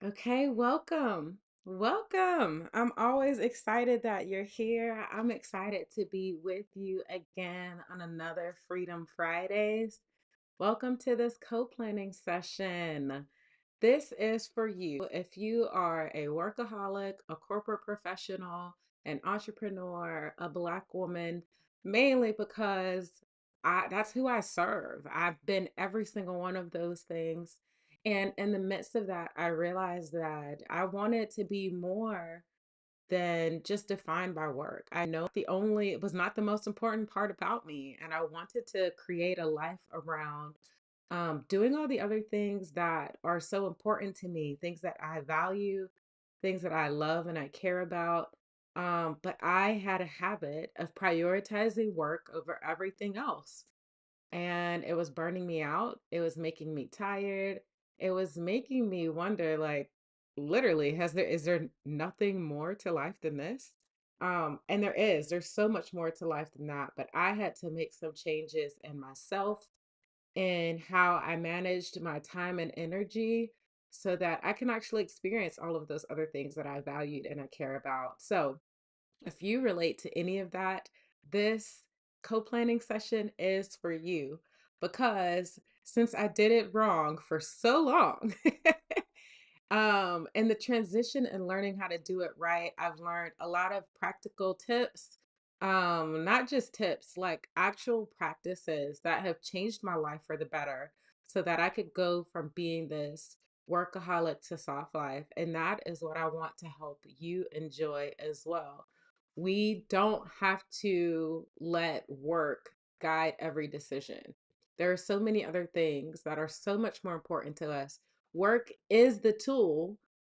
Okay, welcome. Welcome. I'm always excited that you're here. I'm excited to be with you again on another Freedom Fridays. Welcome to this co-planning session. This is for you if you are a workaholic, a corporate professional, an entrepreneur, a Black woman, mainly because that's who I serve. I've been every single one of those things. And in the midst of that, I realized that I wanted to be more than just defined by work. I know it was not the most important part about me. And I wanted to create a life around doing all the other things that are so important to me, things that I value, things that I love and I care about. But I had a habit of prioritizing work over everything else, and it was burning me out. It was making me tired. It was making me wonder, like, literally, is there nothing more to life than this? And there's so much more to life than that. But I had to make some changes in myself and how I managed my time and energy so that I can actually experience all of those other things that I valued and I care about. So, if you relate to any of that, this co planning session is for you because since I did it wrong for so long, and the transition and learning how to do it right, I've learned a lot of practical tips, not just tips, like actual practices that have changed my life for the better so that I could go from being this workaholic to soft life. And that is what I want to help you enjoy as well. We don't have to let work guide every decision. There are so many other things that are so much more important to us. Work is the tool,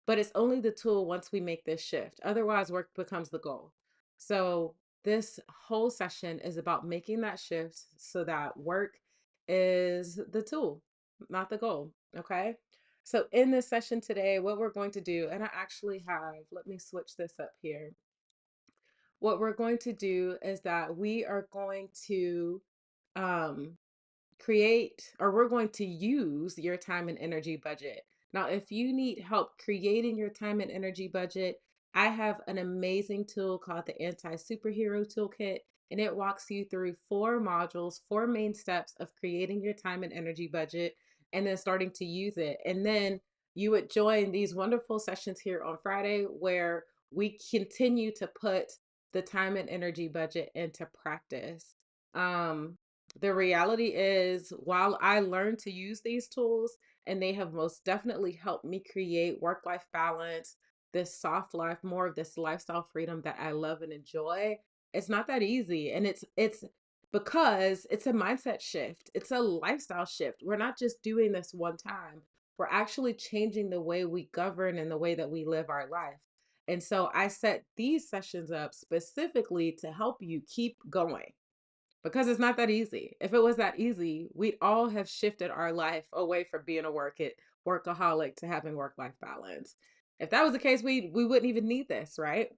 but it's only the tool once we make this shift. Otherwise, work becomes the goal. So, this whole session is about making that shift so that work is the tool, not the goal. Okay. So, in this session today, what we're going to do, and I actually have, let me switch this up here. What we're going to do is that we are going to um, we're going to use your time and energy budget. Now, if you need help creating your time and energy budget, I have an amazing tool called the Anti-Superhero Toolkit, and it walks you through 4 modules, 4 main steps of creating your time and energy budget and then starting to use it. And then you would join these wonderful sessions here on Friday where we continue to put the time and energy budget into practice. Um, the reality is, while I learned to use these tools, and they have most definitely helped me create work life balance, this soft life, more of this lifestyle freedom that I love and enjoy, it's not that easy. And it's because it's a mindset shift, it's a lifestyle shift. We're not just doing this one time, we're actually changing the way we govern and the way that we live our life. And so I set these sessions up specifically to help you keep going because it's not that easy. If it was that easy, we'd all have shifted our life away from being a workaholic to having work-life balance. If that was the case, we wouldn't even need this, right?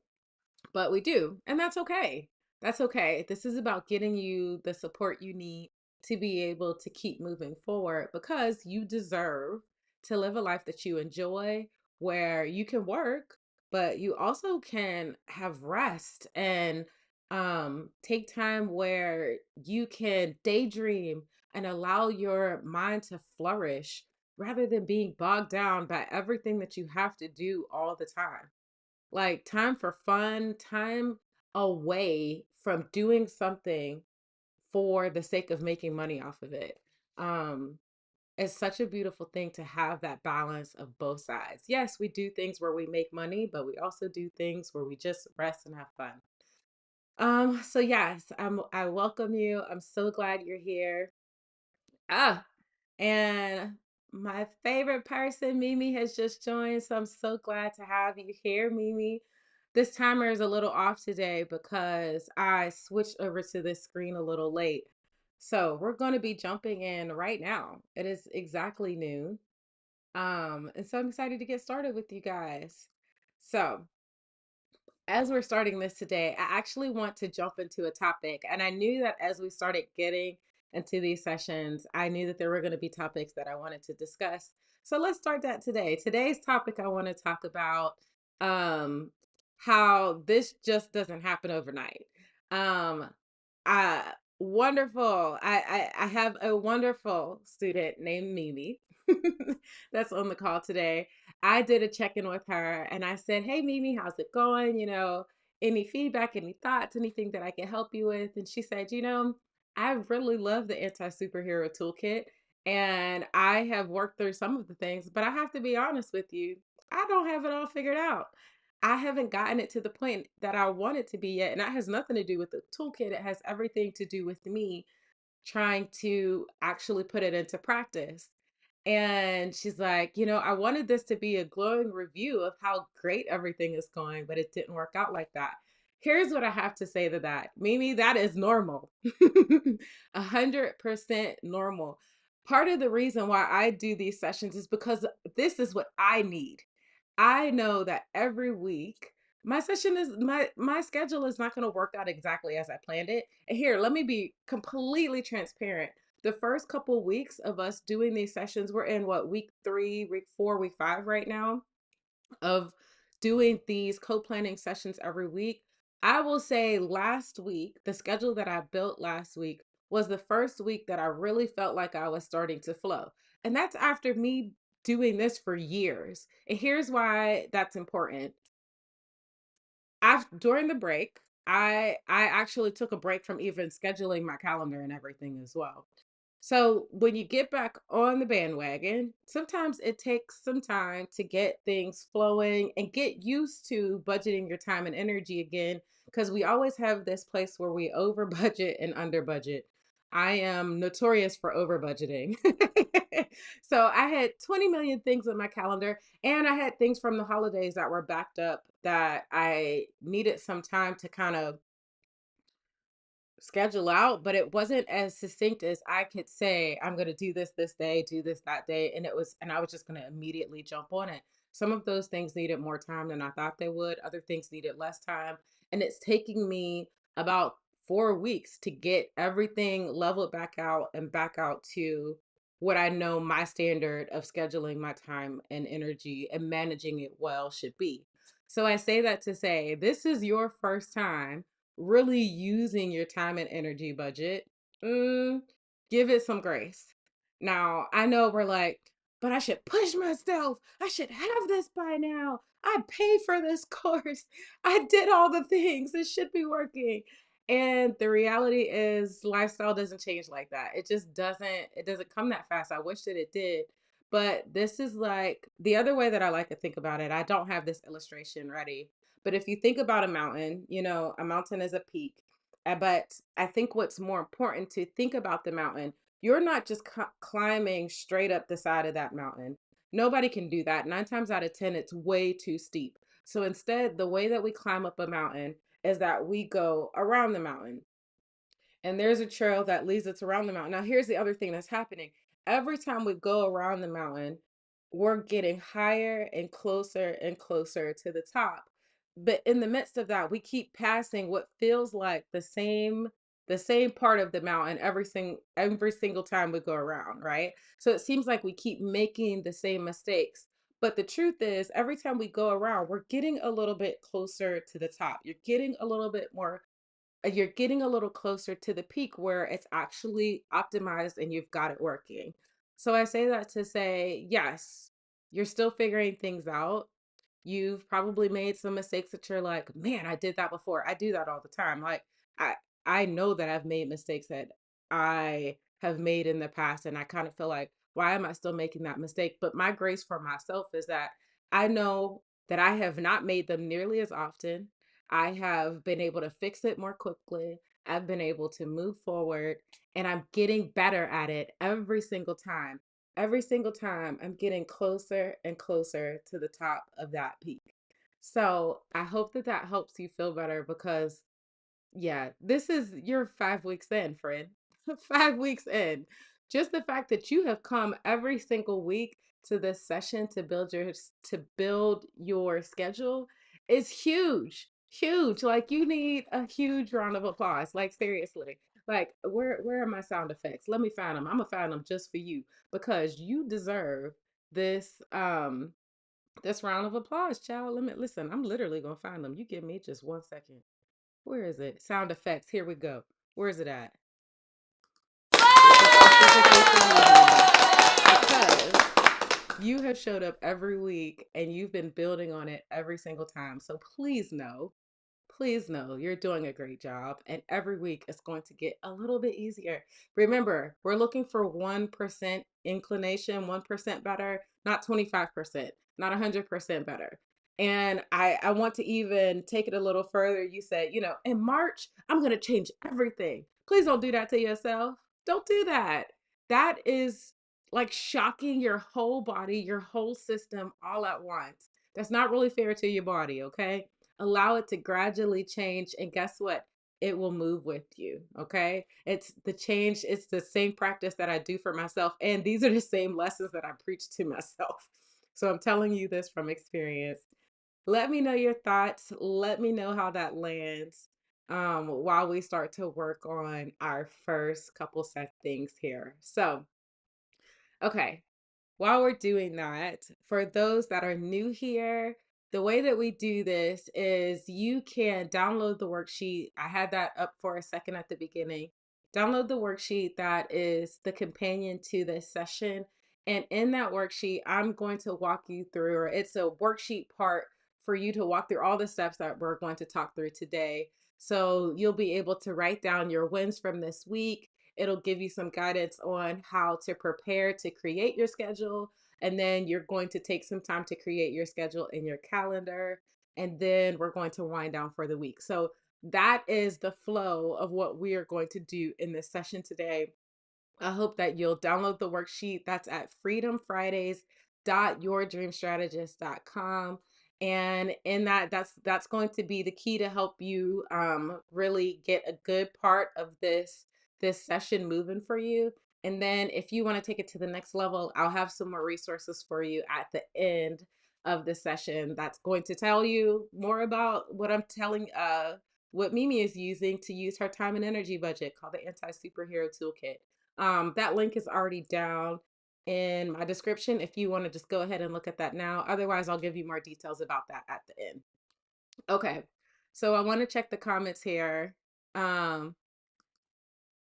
But we do, and that's okay. That's okay. This is about getting you the support you need to be able to keep moving forward because you deserve to live a life that you enjoy, where you can work, but you also can have rest and take time where you can daydream and allow your mind to flourish rather than being bogged down by everything that you have to do all the time. Like time for fun, time away from doing something for the sake of making money off of it. Um, it's such a beautiful thing to have that balance of both sides. Yes, we do things where we make money, but we also do things where we just rest and have fun. So yes, I welcome you. I'm so glad you're here. Ah, and my favorite person, Mimi, has just joined. So I'm so glad to have you here, Mimi. This timer is a little off today because I switched over to this screen a little late. So we're going to be jumping in right now. It is exactly noon. And so I'm excited to get started with you guys. So as we're starting this today, I actually want to jump into a topic. And I knew that as we started getting into these sessions, I knew that there were going to be topics that I wanted to discuss. So let's start that today. Today's topic, I want to talk about um how this just doesn't happen overnight. Um uh Wonderful. I have a wonderful student named Mimi that's on the call today. I did a check-in with her and I said, "Hey Mimi, how's it going? Any feedback, any thoughts, anything that I can help you with?" And she said, I really love the Anti-Superhero Toolkit and I have worked through some of the things, but I have to be honest with you, I don't have it all figured out. I haven't gotten it to the point that I want it to be yet. And that has nothing to do with the toolkit. It has everything to do with me trying to actually put it into practice. And she's like, I wanted this to be a glowing review of how great everything is going, but it didn't work out like that. Here's what I have to say to that. Mimi, that is normal. 100% normal. Part of the reason why I do these sessions is because this is what I need. I know that every week my schedule is not going to work out exactly as I planned it. And here, let me be completely transparent. The first couple weeks of us doing these sessions, we're in what, week 3, week 4, week 5 right now of doing these co-planning sessions every week. I will say last week, the schedule that I built last week was the first week that I really felt like I was starting to flow. And that's after me doing this for years. And here's why that's important. After during the break, I actually took a break from even scheduling my calendar and everything as well. So when you get back on the bandwagon, sometimes it takes some time to get things flowing and get used to budgeting your time and energy again, because we always have this place where we over budget and under budget. I am notorious for over budgeting. So I had 20 million things on my calendar, and I had things from the holidays that were backed up that I needed some time to kind of schedule out, but it wasn't as succinct as I could say, I'm going to do this day, do this that day. And I was just going to immediately jump on it. Some of those things needed more time than I thought they would. Other things needed less time. And it's taking me about 4 weeks to get everything leveled back out to what I know my standard of scheduling my time and energy and managing it well should be. So I say that to say, this is your first time really using your time and energy budget, mm, give it some grace. Now, I know we're like, but I should push myself. I should have this by now. I paid for this course. I did all the things. It should be working. And the reality is lifestyle doesn't change like that. It doesn't come that fast. I wish that it did. But this is like the other way that I like to think about it. I don't have this illustration ready, but if you think about a mountain, a mountain is a peak. But I think what's more important to think about the mountain, you're not just climbing straight up the side of that mountain. Nobody can do that. 9 times out of 10, it's way too steep. So instead, the way that we climb up a mountain is that we go around the mountain, and there's a trail that leads us around the mountain. Now, here's the other thing that's happening. Every time we go around the mountain, we're getting higher and closer to the top. But in the midst of that, we keep passing what feels like the same part of the mountain every single time we go around, right? So it seems like we keep making the same mistakes. But the truth is, every time we go around, we're getting a little bit closer to the top. You're getting a little closer to the peak where it's actually optimized and you've got it working. So I say that to say, yes, you're still figuring things out. You've probably made some mistakes that you're like, man, I did that before. I do that all the time. Like I I know that I've made mistakes that I have made in the past, and I kind of feel like, why am I still making that mistake? But my grace for myself is that I know that I have not made them nearly as often. I have been able to fix it more quickly. I've been able to move forward, and I'm getting better at it every single time. Every single time, I'm getting closer and closer to the top of that peak. So I hope that that helps you feel better because yeah, this is you're 5 weeks in, friend. 5 weeks in. Just the fact that you have come every single week to this session to build your schedule is huge. Huge. Like you need a huge round of applause. Like seriously. Like where are my sound effects? Let me find them. I'm gonna find them just for you because you deserve this round of applause, child. Listen, I'm literally gonna find them. You give me just 1 second. Where is it? Sound effects. Here we go. Where is it at? Specifically for you, because you have showed up every week and you've been building on it every single time. So please know you're doing a great job. And every week it's going to get a little bit easier. Remember, we're looking for 1% inclination, 1% better, not 25%, not 100% better. And I want to even take it a little further. You said, in March, I'm going to change everything. Please don't do that to yourself. Don't do that. That is like shocking your whole body, your whole system all at once. That's not really fair to your body, okay? Allow it to gradually change, and guess what? It will move with you. Okay, it's the change. It's the same practice that I do for myself, and these are the same lessons that I preach to myself. So I'm telling you this from experience. Let me know your thoughts. Let me know how that lands, while we start to work on our first couple set things here. So okay, while we're doing that, for those that are new here, the way that we do this is you can download the worksheet. I had that up for a second at the beginning. Download the worksheet that is the companion to this session. And in that worksheet, I'm going to walk you through, or it's a worksheet part for you to walk through all the steps that we're going to talk through today. So you'll be able to write down your wins from this week. It'll give you some guidance on how to prepare to create your schedule. And then you're going to take some time to create your schedule in your calendar. And then we're going to wind down for the week. So that is the flow of what we are going to do in this session today. I hope that you'll download the worksheet. That's at freedomfridays.yourdreamstrategist.com. And in that's going to be the key to help you really get a good part of this session moving for you. And then if you want to take it to the next level, I'll have some more resources for you at the end of the session that's going to tell you more about what I'm telling what Mimi is using to use her time and energy budget, called the Anti-Superhero Toolkit. That link is already down in my description if you want to just go ahead and look at that now. Otherwise, I'll give you more details about that at the end. Okay, so I want to check the comments here. Um,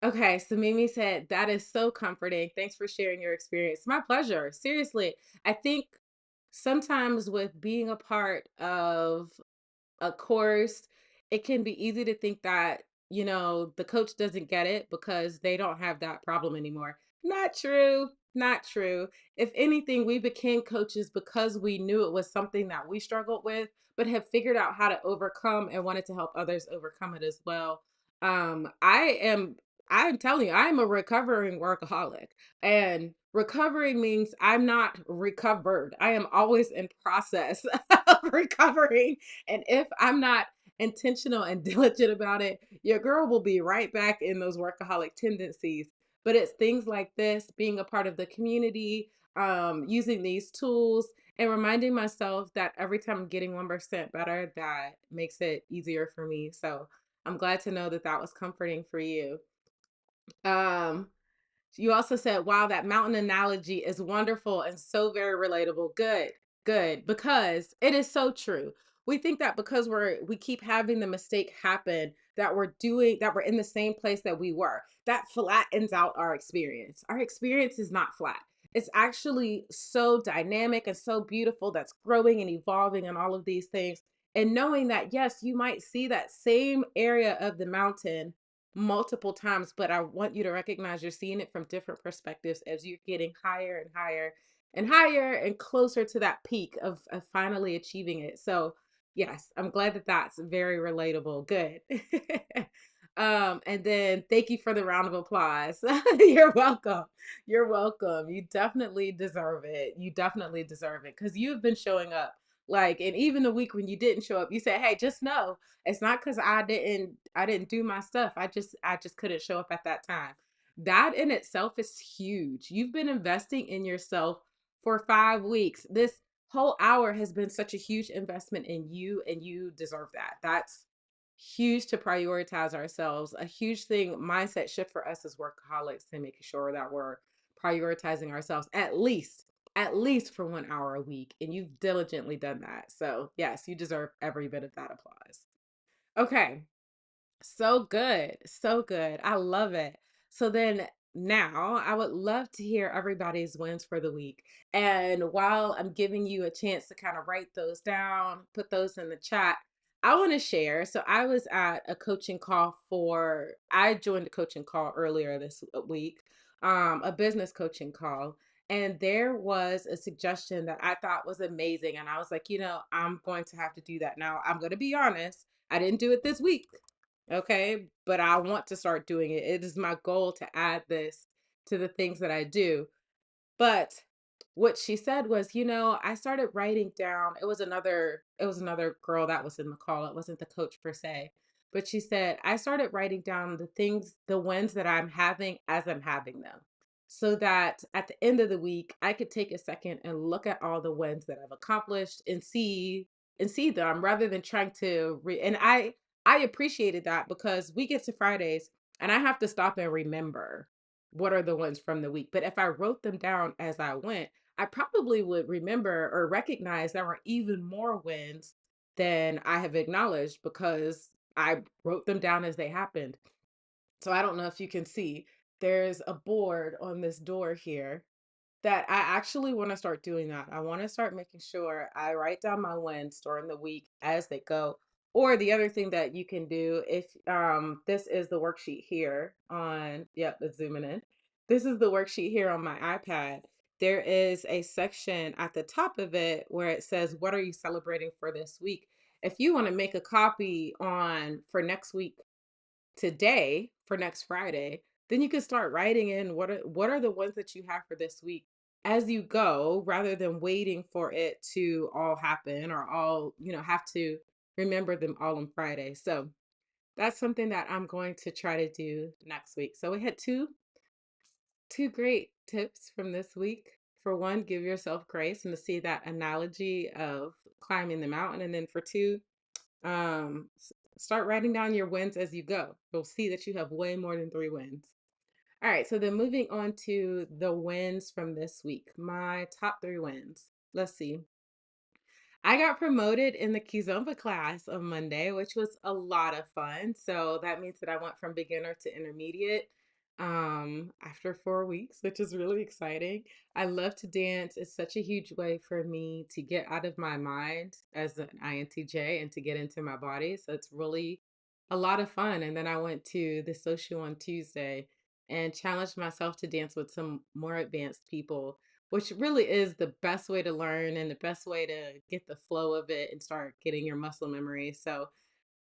okay, so Mimi said, that is so comforting. Thanks for sharing your experience. My pleasure. Seriously, I think sometimes with being a part of a course, it can be easy to think that, the coach doesn't get it because they don't have that problem anymore. Not true. Not true. If anything, we became coaches because we knew it was something that we struggled with, but have figured out how to overcome and wanted to help others overcome it as well. I'm telling you, I'm a recovering workaholic. And recovering means I'm not recovered. I am always in process of recovering. And if I'm not intentional and diligent about it, your girl will be right back in those workaholic tendencies. But it's things like this, being a part of the community, using these tools, and reminding myself that every time I'm getting 1% better, that makes it easier for me. So I'm glad to know that that was comforting for you. Um, you also said, wow, that mountain analogy is wonderful and so very relatable. Good, good, because it is so true. We think that because we keep having the mistake happen, that we're in the same place that we were. That flattens out our experience. Our experience is not flat. It's actually so dynamic and so beautiful, that's growing and evolving and all of these things. And knowing that, yes, you might see that same area of the mountain multiple times, but I want you to recognize you're seeing it from different perspectives as you're getting higher and higher and higher and closer to that peak of finally achieving it. So yes, I'm glad that that's very relatable. Good. And then thank you for the round of applause. You're welcome. You're welcome. You definitely deserve it. You definitely deserve it because you've been showing up. Like, and even the week when you didn't show up, you said, "Hey, just know it's not because I didn't do my stuff. I just couldn't show up at that time." That in itself is huge. You've been investing in yourself for 5 weeks. This whole hour has been such a huge investment in you, and you deserve that. That's huge to prioritize ourselves. A huge thing, mindset shift for us as workaholics, and making sure that we're prioritizing ourselves at least at least for 1 hour a week. And you've diligently done that. So, yes, you deserve every bit of that applause. Okay. So good. So good. I love it. So then now I would love to hear everybody's wins for the week. And while I'm giving you a chance to kind of write those down, put those in the chat, I want to share. So I was at a coaching call I joined a coaching call earlier this week, a business coaching call. And there was a suggestion that I thought was amazing. And I was like, I'm going to have to do that. Now, I'm going to be honest. I didn't do it this week. Okay. But I want to start doing it. It is my goal to add this to the things that I do. But what she said was, I started writing down, it was another girl that was in the call. It wasn't the coach per se. But she said, I started writing down the wins that I'm having as I'm having them. So that at the end of the week, I could take a second and look at all the wins that I've accomplished and see them rather than trying to and I appreciated that because we get to Fridays and I have to stop and remember what are the ones from the week. But if I wrote them down as I went, I probably would remember or recognize there were even more wins than I have acknowledged because I wrote them down as they happened. So I don't know if you can see, there's a board on this door here that I actually want to start doing that. I want to start making sure I write down my wins during the week as they go. Or the other thing that you can do, if this is the worksheet here on, yep, it's zooming in. This is the worksheet here on my iPad. There is a section at the top of it where it says, what are you celebrating for this week? If you want to make a copy on for next week today for next Friday, then you can start writing in what are the ones that you have for this week as you go, rather than waiting for it to all happen or all, have to remember them all on Friday. So that's something that I'm going to try to do next week. So we had two great tips from this week. For one, give yourself grace and to see that analogy of climbing the mountain. And then for two, start writing down your wins as you go. You'll see that you have way more than 3 wins. All right, so then moving on to the wins from this week. My top 3 wins. Let's see. I got promoted in the Kizomba class on Monday, which was a lot of fun. So that means that I went from beginner to intermediate after 4 weeks, which is really exciting. I love to dance. It's such a huge way for me to get out of my mind as an INTJ and to get into my body. So it's really a lot of fun. And then I went to the social on Tuesday and challenged myself to dance with some more advanced people, which really is the best way to learn and the best way to get the flow of it and start getting your muscle memory. So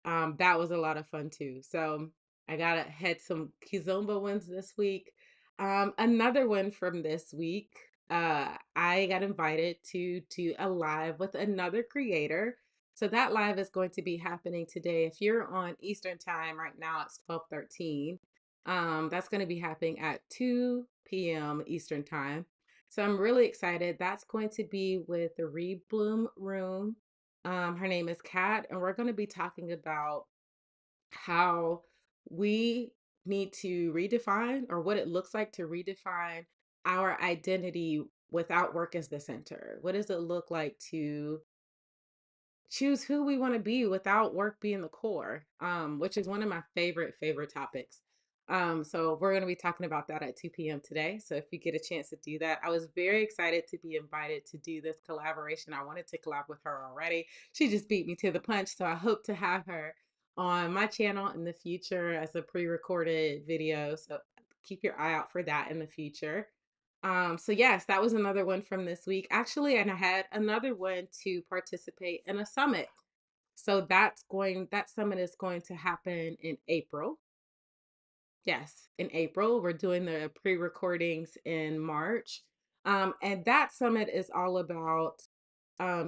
that was a lot of fun too. So had some Kizomba wins this week. Another one from this week. I got invited to a live with another creator. So that live is going to be happening today. If you're on Eastern time right now, it's 12:13. That's going to be happening at 2 p.m. Eastern time. So I'm really excited. That's going to be with the Rebloom Room. Her name is Kat, and we're going to be talking about how we need to redefine or what it looks like to redefine our identity without work as the center. What does it look like to choose who we want to be without work being the core, which is one of my favorite topics. So we're going to be talking about that at 2 p.m. today. So if you get a chance to do that, I was very excited to be invited to do this collaboration. I wanted to collab with her already. She just beat me to the punch. So I hope to have her on my channel in the future as a pre-recorded video. So keep your eye out for that in the future. So yes, that was another one from this week. Actually, and I had another one to participate in a summit. So that summit is going to happen in April. Yes, in April. We're doing the pre-recordings in March. And that summit is all about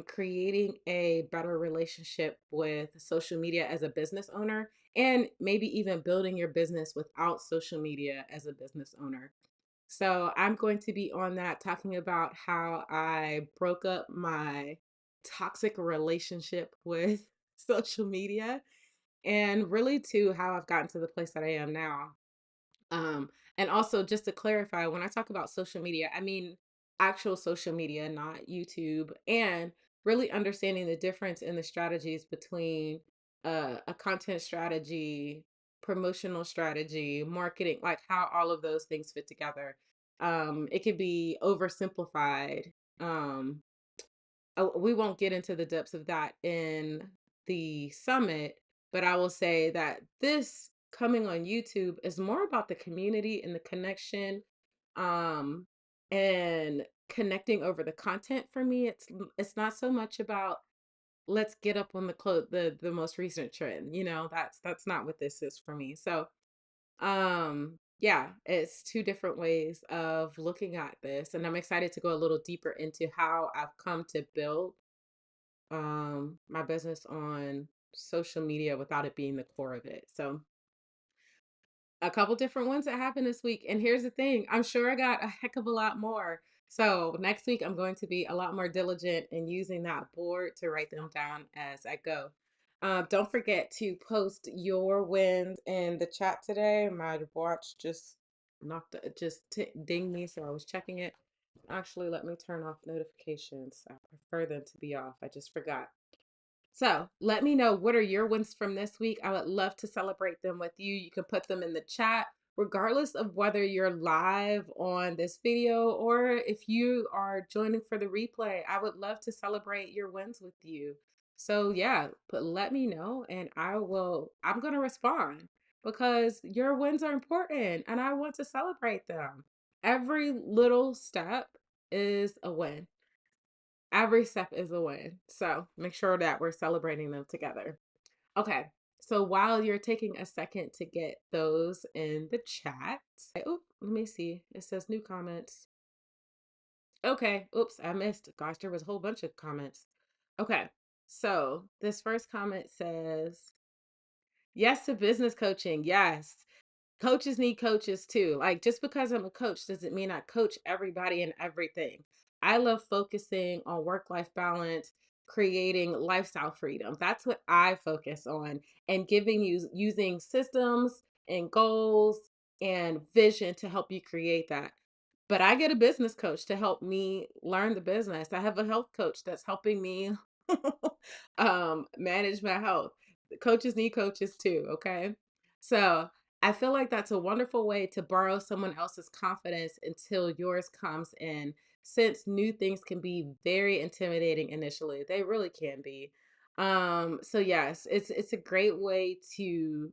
creating a better relationship with social media as a business owner, and maybe even building your business without social media as a business owner. So I'm going to be on that talking about how I broke up my toxic relationship with social media and really to how I've gotten to the place that I am now. Um, and also just to clarify, when I talk about social media, I mean actual social media, not YouTube, and really understanding the difference in the strategies between a content strategy, promotional strategy, marketing, like how all of those things fit together. It could be oversimplified. Um, we won't get into the depths of that in the summit, but I will say that this coming on YouTube is more about the community and the connection, um, and connecting over the content. For me, it's not so much about let's get up on the most recent trend. That's not what this is for me. So yeah, it's two different ways of looking at this, and I'm excited to go a little deeper into how I've come to build my business on social media without it being the core of it. So a couple different ones that happened this week. And here's the thing, I'm sure I got a heck of a lot more. So next week, I'm going to be a lot more diligent in using that board to write them down as I go. Don't forget to post your wins in the chat today. My watch just dinged me, so I was checking it. Actually, let me turn off notifications. I prefer them to be off. I just forgot. So let me know, what are your wins from this week? I would love to celebrate them with you. You can put them in the chat, regardless of whether you're live on this video or if you are joining for the replay. I would love to celebrate your wins with you. So yeah, but let me know and I'm going to respond because your wins are important and I want to celebrate them. Every little step is a win. Every step is a win. So make sure that we're celebrating them together. Okay. So while you're taking a second to get those in the chat, oh, let me see. It says new comments. Okay. Oops, I missed. Gosh, there was a whole bunch of comments. Okay. So this first comment says, yes to business coaching. Yes. Coaches need coaches too. Like, just because I'm a coach doesn't mean I coach everybody and everything. I love focusing on work-life balance, creating lifestyle freedom. That's what I focus on, and giving you using systems and goals and vision to help you create that. But I get a business coach to help me learn the business. I have a health coach that's helping me manage my health. Coaches need coaches too, okay? So I feel like that's a wonderful way to borrow someone else's confidence until yours comes in, since new things can be very intimidating initially. They really can be. So yes, it's a great way to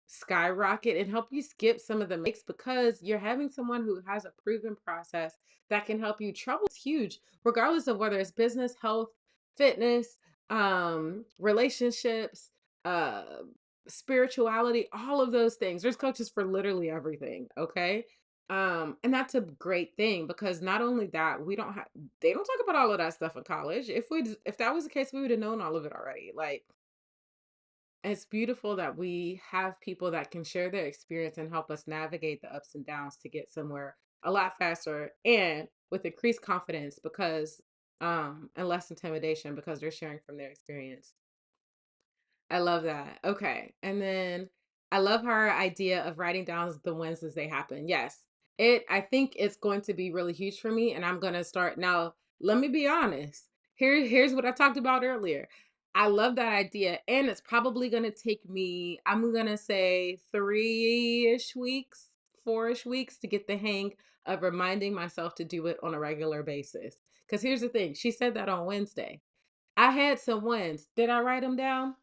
skyrocket and help you skip some of the mistakes because you're having someone who has a proven process that can help you. Trouble is huge, regardless of whether it's business, health, fitness, relationships, uh, spirituality, all of those things. There's coaches for literally everything. Okay. And that's a great thing because not only that, they don't talk about all of that stuff in college. If that was the case, we would have known all of it already. Like, it's beautiful that we have people that can share their experience and help us navigate the ups and downs to get somewhere a lot faster and with increased confidence because and less intimidation because they're sharing from their experience. I love that. Okay. And then I love her idea of writing down the wins as they happen. Yes. I think it's going to be really huge for me and I'm going to start now. Let me be honest. Here's what I talked about earlier. I love that idea and it's probably going to take me, I'm going to say 3-ish weeks, 4-ish weeks to get the hang of reminding myself to do it on a regular basis. Cuz here's the thing. She said that on Wednesday. I had some wins. Did I write them down?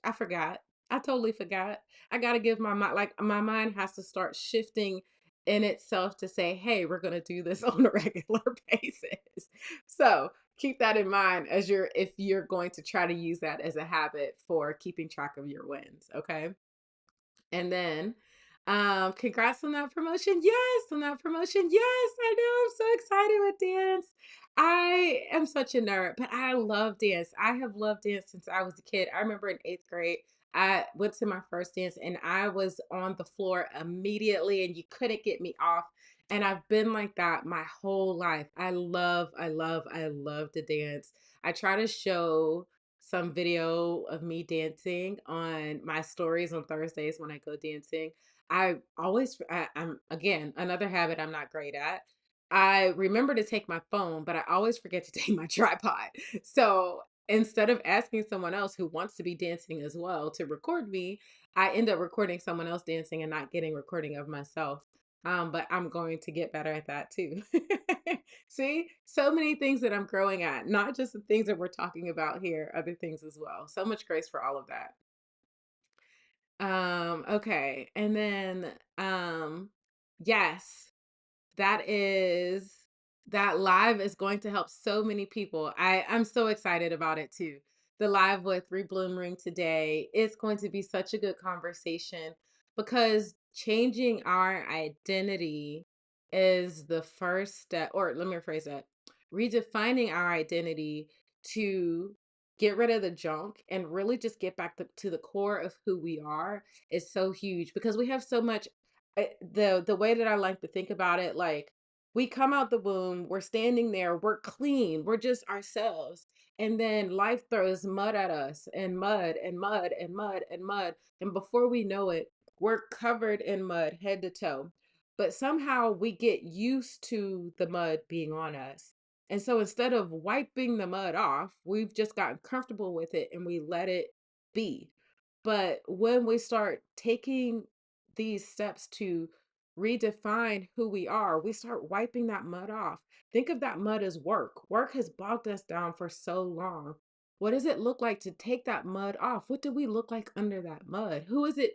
I forgot. I totally forgot. I got to give my mind, like, my mind has to start shifting in itself to say, hey, we're going to do this on a regular basis. So keep that in mind if you're going to try to use that as a habit for keeping track of your wins. Okay. And then, congrats on that promotion. Yes, on that promotion. Yes, I know. I'm so excited with dance. I am such a nerd, but I love dance. I have loved dance since I was a kid. I remember in 8th grade, I went to my first dance and I was on the floor immediately and you couldn't get me off. And I've been like that my whole life. I love to dance. I try to show some video of me dancing on my stories on Thursdays when I go dancing. I'm again, another habit I'm not great at. I remember to take my phone, but I always forget to take my tripod. So instead of asking someone else who wants to be dancing as well to record me, I end up recording someone else dancing and not getting recording of myself. But I'm going to get better at that too. See, so many things that I'm growing at, not just the things that we're talking about here, other things as well. So much grace for all of that. Okay. And then yes. That is that live is going to help so many people. I'm so excited about it too. The live with Rebloom Room today is going to be such a good conversation because changing our identity is the first step, or let me rephrase that. Redefining our identity to get rid of the junk and really just get back to the core of who we are is so huge because we have so much the way that I like to think about it, like we come out the womb, we're standing there, we're clean, we're just ourselves. And then life throws mud at us and mud and mud and mud and mud. And before we know it, we're covered in mud head to toe. But somehow we get used to the mud being on us. And so instead of wiping the mud off, we've just gotten comfortable with it and we let it be. But when we start taking these steps to redefine who we are, we start wiping that mud off. Think of that mud as work. Work has bogged us down for so long. What does it look like to take that mud off? What do we look like under that mud? Who is it?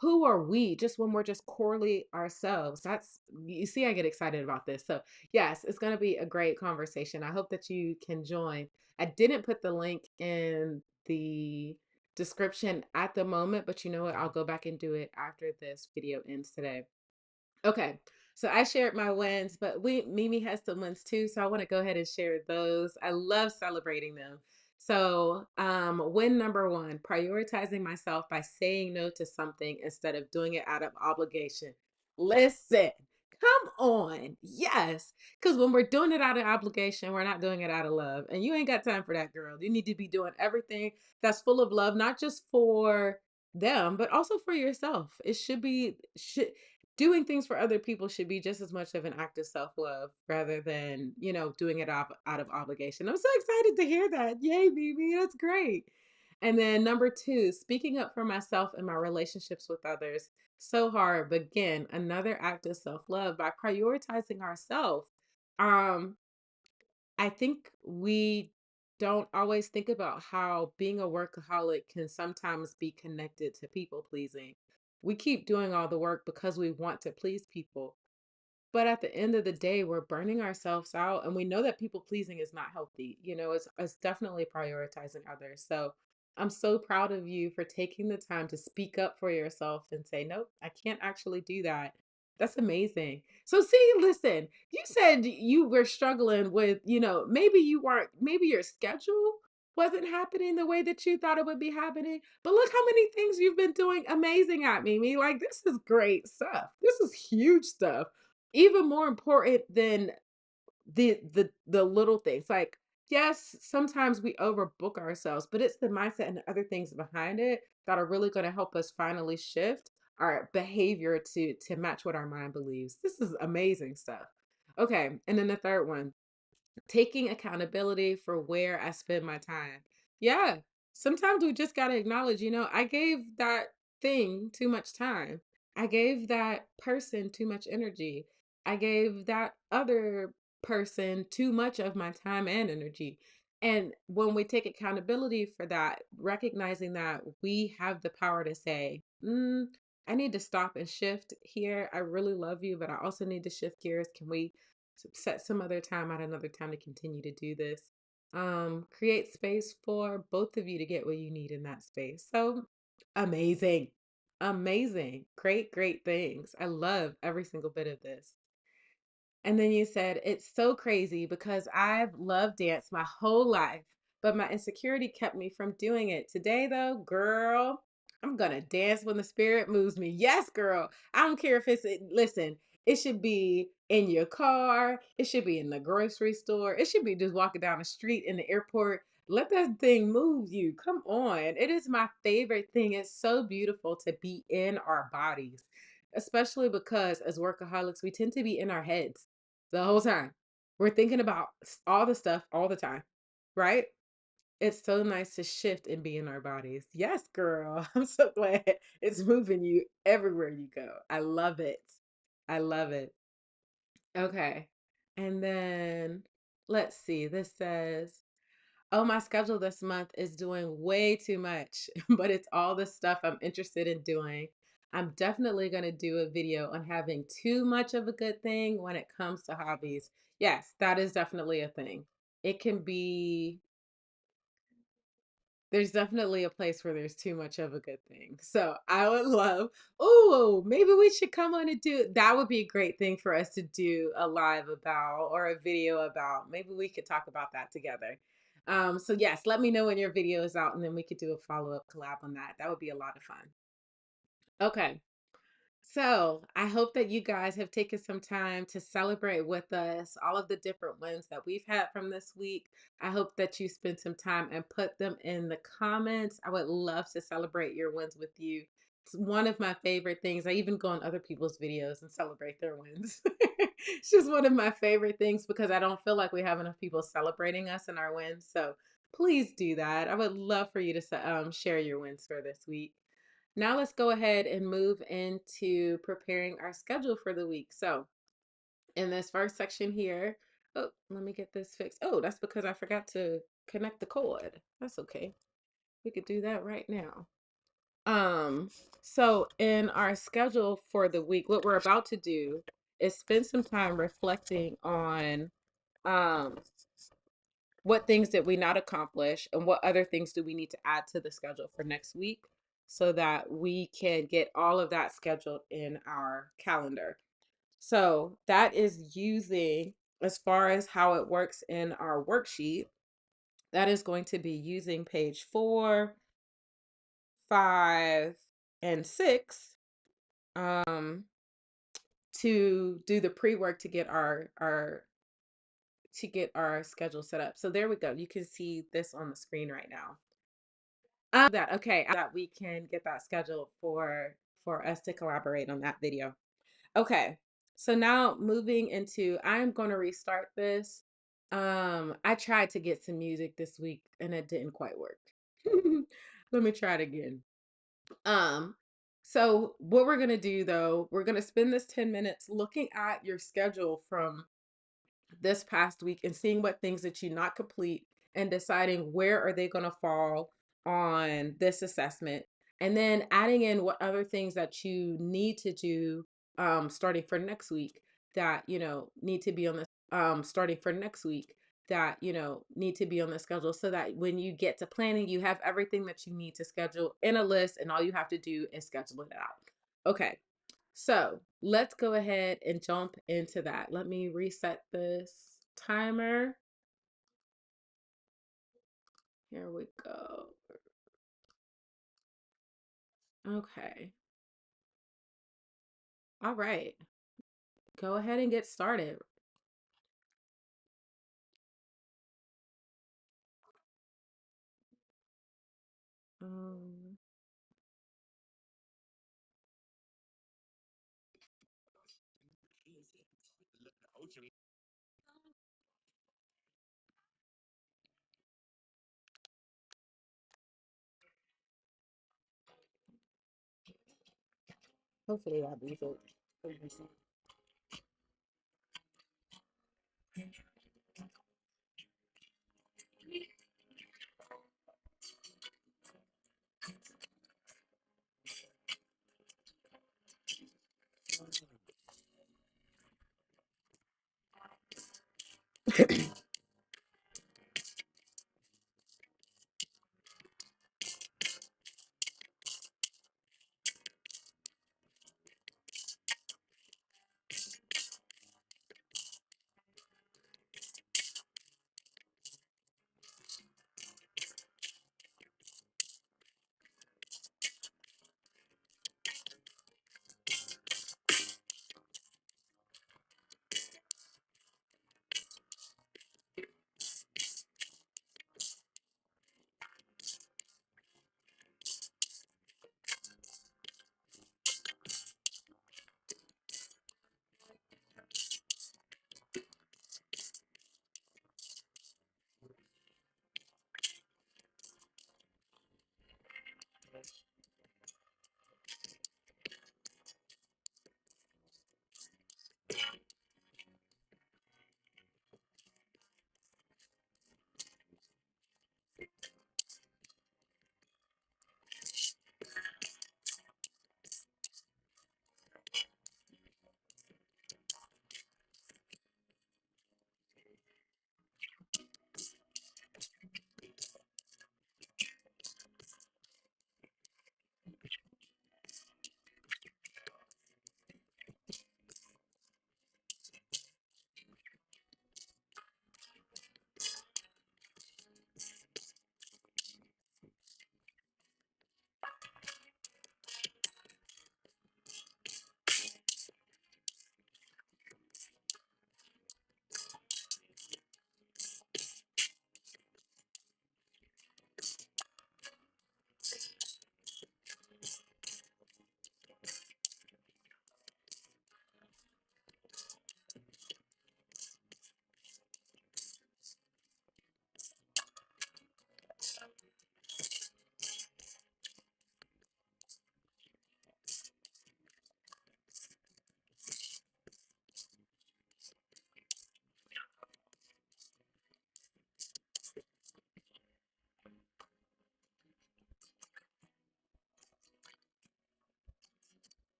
Who are we just when we're just corely ourselves? That's, you see, I get excited about this. So, yes, it's going to be a great conversation. I hope that you can join. I didn't put the link in the description at the moment, but you know what? I'll go back and do it after this video ends today. Okay. So I shared my wins, but Mimi has some wins too. So I want to go ahead and share those. I love celebrating them. So, win number one, prioritizing myself by saying no to something instead of doing it out of obligation. Listen, come on. Yes. Because when we're doing it out of obligation, we're not doing it out of love. And you ain't got time for that, girl. You need to be doing everything that's full of love, not just for them, but also for yourself. It should doing things for other people should be just as much of an act of self-love rather than, doing it out of obligation. I'm so excited to hear that. Yay, baby. That's great. And then number two, speaking up for myself and my relationships with others. So hard, but again, another act of self-love by prioritizing ourselves. Um, I think we don't always think about how being a workaholic can sometimes be connected to people pleasing. We keep doing all the work because we want to please people. But at the end of the day, we're burning ourselves out and we know that people pleasing is not healthy. It's definitely prioritizing others. So I'm so proud of you for taking the time to speak up for yourself and say, nope, I can't actually do that. That's amazing. So see, listen, you said you were struggling with, maybe you weren't, maybe your schedule wasn't happening the way that you thought it would be happening. But look how many things you've been doing amazing at, Mimi. Like, this is great stuff. This is huge stuff, even more important than the little things. Like, yes, sometimes we overbook ourselves, but it's the mindset and the other things behind it that are really going to help us finally shift our behavior to match what our mind believes. This is amazing stuff. Okay, and then the third one, taking accountability for where I spend my time. Yeah, sometimes we just got to acknowledge, I gave that thing too much time. I gave that person too much energy. I gave that other person too much of my time and energy. And when we take accountability for that, recognizing that we have the power to say, I need to stop and shift here. I really love you, but I also need to shift gears. Can we set some other time at another time to continue to do this? Create space for both of you to get what you need in that space. So amazing. Amazing. Great, great things. I love every single bit of this. And then you said, it's so crazy because I've loved dance my whole life, but my insecurity kept me from doing it. Today, though, girl, I'm going to dance when the spirit moves me. Yes, girl. I don't care if listen, it should be in your car, it should be in the grocery store, it should be just walking down the street in the airport. Let that thing move you. Come on. It is my favorite thing. It's so beautiful to be in our bodies, especially because as workaholics, we tend to be in our heads. the whole time. We're thinking about all the stuff all the time, right? It's so nice to shift and be in our bodies. Yes, girl. I'm so glad it's moving you everywhere you go. I love it. I love it. Okay. And then let's see. This says, oh, my schedule this month is doing way too much, but it's all the stuff I'm interested in doing. I'm definitely going to do a video on having too much of a good thing when it comes to hobbies. Yes, that is definitely a thing. It can be, there's definitely a place where there's too much of a good thing. So I would love, oh, maybe we should come on and do, that would be a great thing for us to do a live about or a video about. Maybe we could talk about that together. So yes, let me know when your video is out and then we could do a follow-up collab on that. That would be a lot of fun. Okay. So I hope that you guys have taken some time to celebrate with us all of the different wins that we've had from this week. I hope that you spend some time and put them in the comments. I would love to celebrate your wins with you. It's one of my favorite things. I even go on other people's videos and celebrate their wins. It's just one of my favorite things because I don't feel like we have enough people celebrating us and our wins. So please do that. I would love for you to share your wins for this week. Now let's go ahead and move into preparing our schedule for the week. So in this first section here, oh, let me get this fixed. Oh, that's because I forgot to connect the cord. That's okay. We could do that right now. Um, so in our schedule for the week, what we're about to do is spend some time reflecting on um what things did we not accomplish and what other things do we need to add to the schedule for next week so that we can get all of that scheduled in our calendar. So that is using, as far as how it works in our worksheet, that is going to be using page 4, 5, and 6 to do the pre-work to get our schedule set up. So there we go. You can see this on the screen right now. That okay, that we can get that scheduled for us to collaborate on that video. Okay. So now moving into, I'm going to restart this. I tried to get some music this week and it didn't quite work. Let me try it again. Um, so what we're going to do though, we're going to spend this 10 minutes looking at your schedule from this past week and seeing what things that you not complete and deciding where are they going to fall on this assessment, and then adding in what other things that you need to do starting for next week that need to be on the starting for next week that need to be on the schedule, so that when you get to planning you have everything that you need to schedule in a list and all you have to do is schedule it out. Okay, so let's go ahead and jump into that. Let me reset this timer. Here we go. Okay. All right. Go ahead and get started. Um, Hopefully I'll be able.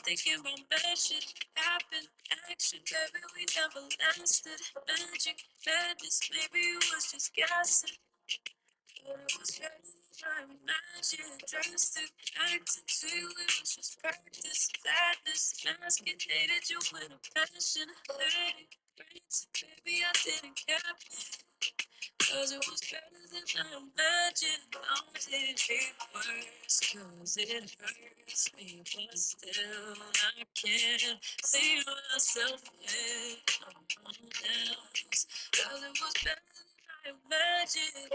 thinking about magic, happen, action, baby, we never lasted. Magic, madness, maybe it was just guessing. But it was better than I imagined. Drastic, acting to you, it was just practice. Sadness, masking, hated you with a passion. Letting, granted, baby, I didn't cap it. Cause it was better than I imagined. Now it get worse, cause it hurts me. But still, I can't see myself with someone else. Cause it was better than I imagined.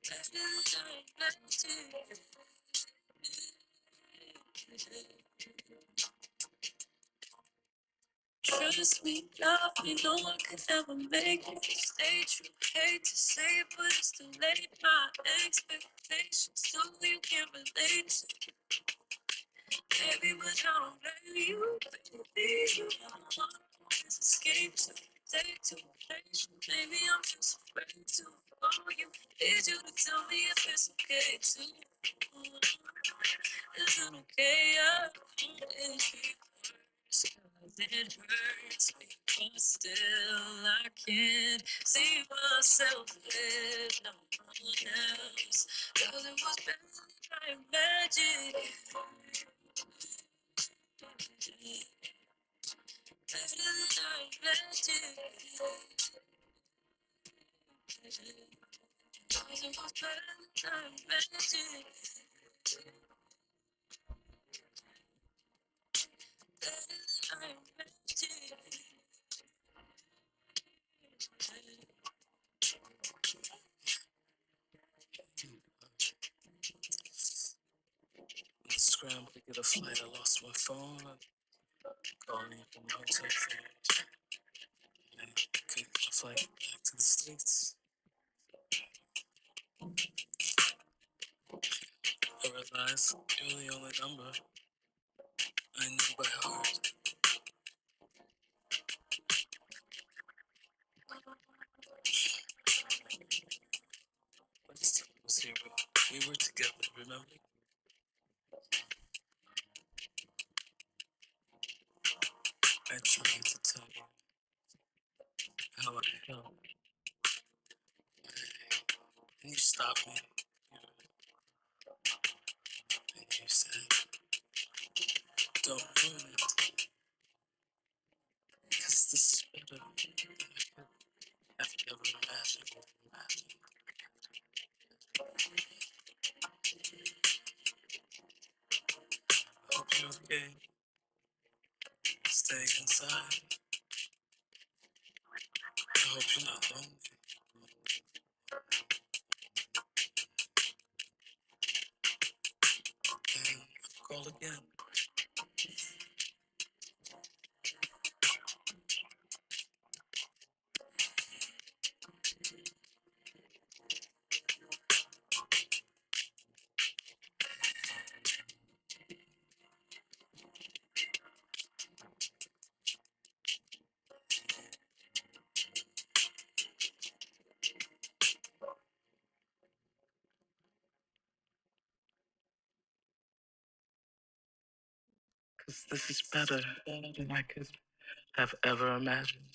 Better than I imagined. Trust me, love me, no one could ever make me stay true. Hate to say it, but it's too late. My expectations, so you can't relate to. Baby, but I don't blame you. Baby, you are the one who wants to escape to. Take to a place, maybe I'm just afraid to. Oh, you need you to tell me if it's okay to. Is it okay? It hurts me, but still I can't see myself with no one else. Cause it was better than I imagined. Better than I imagined. Cause it was better than I imagined. Better than I imagined. Scramble to get a flight, I lost my phone. Calling from my hotel phone. I couldn't get a flight back to the States. I realized you're the only number I knew by heart. Last time I was here, we were together, remember? I tried to tell you how I felt, and you stopped me. And you said, don't ruin it, because this is better than I could have ever imagined. I hope you're okay, staying inside. I hope you're not lonely. And I'll call again. Because this is better than I could have ever imagined.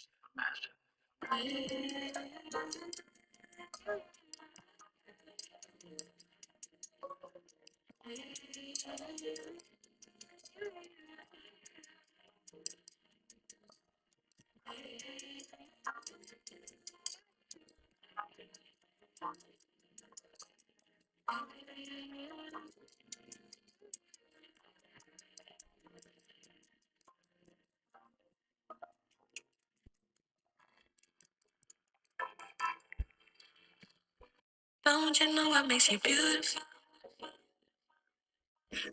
Don't you know what makes you beautiful?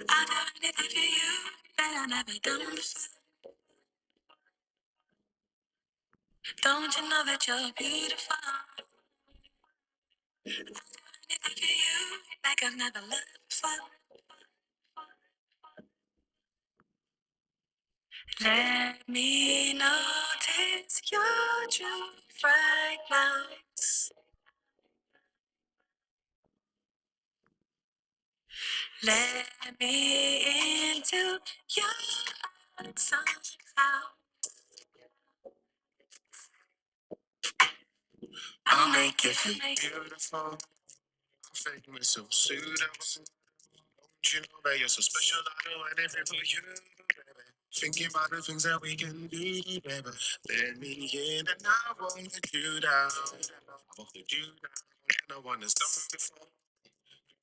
I do anything for you that I never done before. Don't you know that you're beautiful? Anything for you like I've never loved before. Let me notice your true fragrance. Let me into your heart somehow. I'll make it feel beautiful. Fake me so suitable. You know that you're so special. I do anything for you, baby. Thinking about the things that we can do, baby. Let me in and I won't let you down. I won't let you down. No one has done before.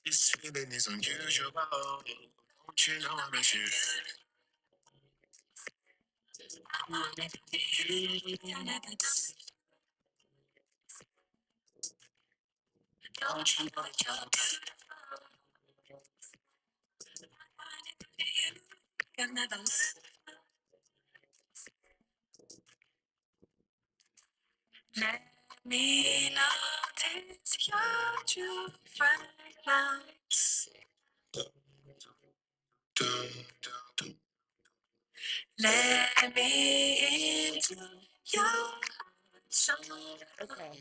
This feeling is unusual. Don't you know I miss you? Don't you know that you're beautiful? Let me notice your true fragrance. Let me into your soul. Okay,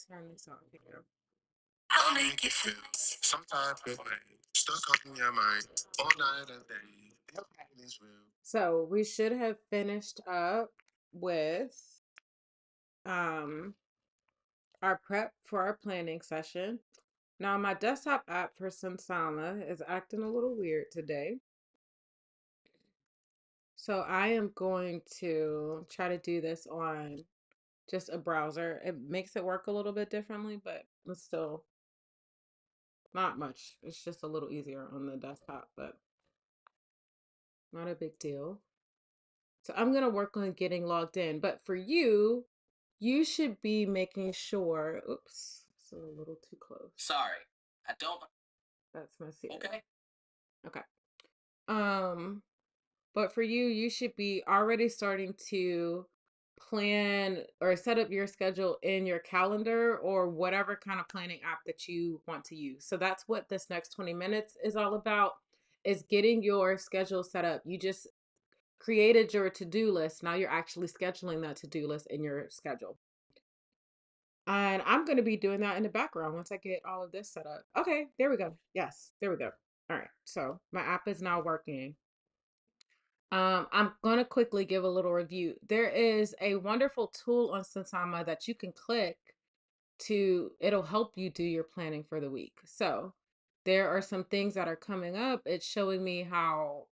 turn this on here. I'll make it feel some type of way. Stuck on your mind all night and day. Okay. Everything is real. So we should have finished up with um our prep for our planning session. Now my desktop app for Sensama is acting a little weird today. So I am going to try to do this on just a browser. It makes it work a little bit differently, but it's still not much. It's just a little easier on the desktop, but not a big deal. So I'm going to work on getting logged in. But for you, you should be making sure. Oops, it's a little too close. Sorry, I don't. That's my secret. Okay. Okay. Um, but for you, you should be already starting to plan or set up your schedule in your calendar or whatever kind of planning app that you want to use. So that's what this next 20 minutes is all about, is getting your schedule set up. You just created your to-do list. Now you're actually scheduling that to-do list in your schedule. And I'm going to be doing that in the background once I get all of this set up. Okay, there we go. Yes, there we go. All right. So my app is now working. I'm going to quickly give a little review. There is a wonderful tool on Sensama that you can click it'll help you do your planning for the week. So there are some things that are coming up. It's showing me how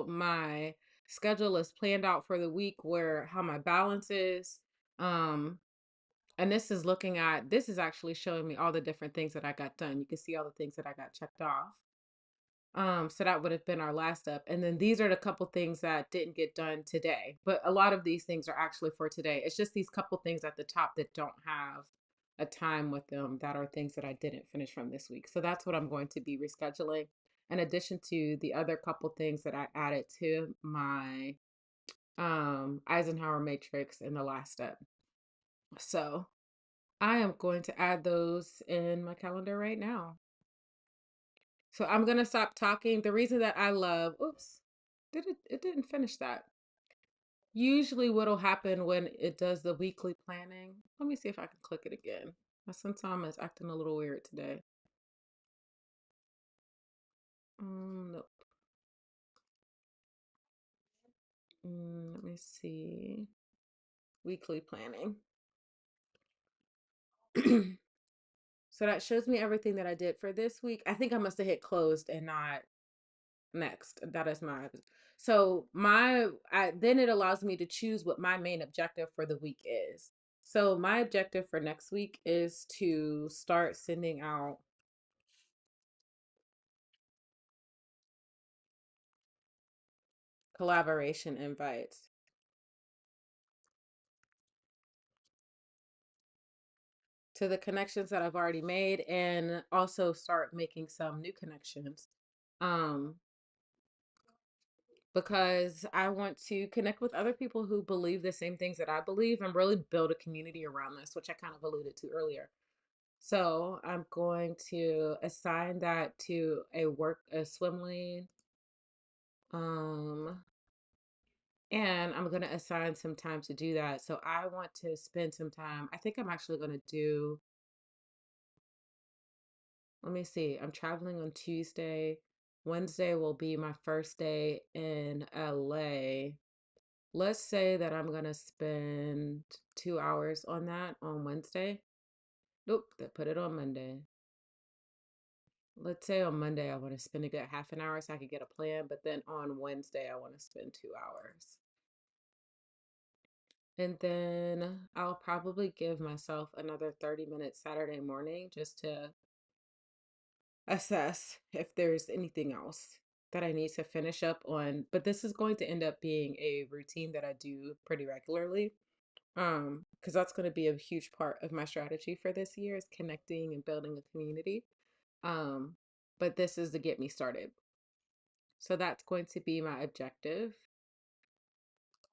my schedule is planned out for the week, where how my balance is. Um, and this is actually showing me all the different things that I got done. You can see all the things that I got checked off. So that would have been our last step. And then these are the couple things that didn't get done today. But a lot of these things are actually for today. It's just these couple things at the top that don't have a time with them that are things that I didn't finish from this week. So that's what I'm going to be rescheduling, in addition to the other couple things that I added to my Eisenhower matrix in the last step. So I am going to add those in my calendar right now. So I'm going to stop talking. The reason that I love, oops, it didn't finish that. Usually what'll happen when it does the weekly planning, let me see if I can click it again. My Sunsama is acting a little weird today. Nope. Let me see. Weekly planning. So that shows me everything that I did for this week. I think I must have hit closed and not next. That is my, so then it allows me to choose what my main objective for the week is. So my objective for next week is to start sending out collaboration invites to the connections that I've already made, and also start making some new connections. Um, because I want to connect with other people who believe the same things that I believe and really build a community around this, which I kind of alluded to earlier. So I'm going to assign that to a swim lane. Um, and I'm going to assign some time to do that. So I want to spend some time. I think I'm actually going to do let me see. I'm traveling on Tuesday. Wednesday will be my first day in LA. Let's say that I'm gonna spend 2 hours on that on Wednesday. Nope, that put it on Monday. Let's say on Monday I want to spend a good half an hour so I could get a plan, but then on Wednesday I want to spend 2 hours. And then I'll probably give myself another 30 minutes Saturday morning just to assess if there's anything else that I need to finish up on. But this is going to end up being a routine that I do pretty regularly. Because that's going to be a huge part of my strategy for this year is connecting and building a community. Um, but this is to get me started. So that's going to be my objective.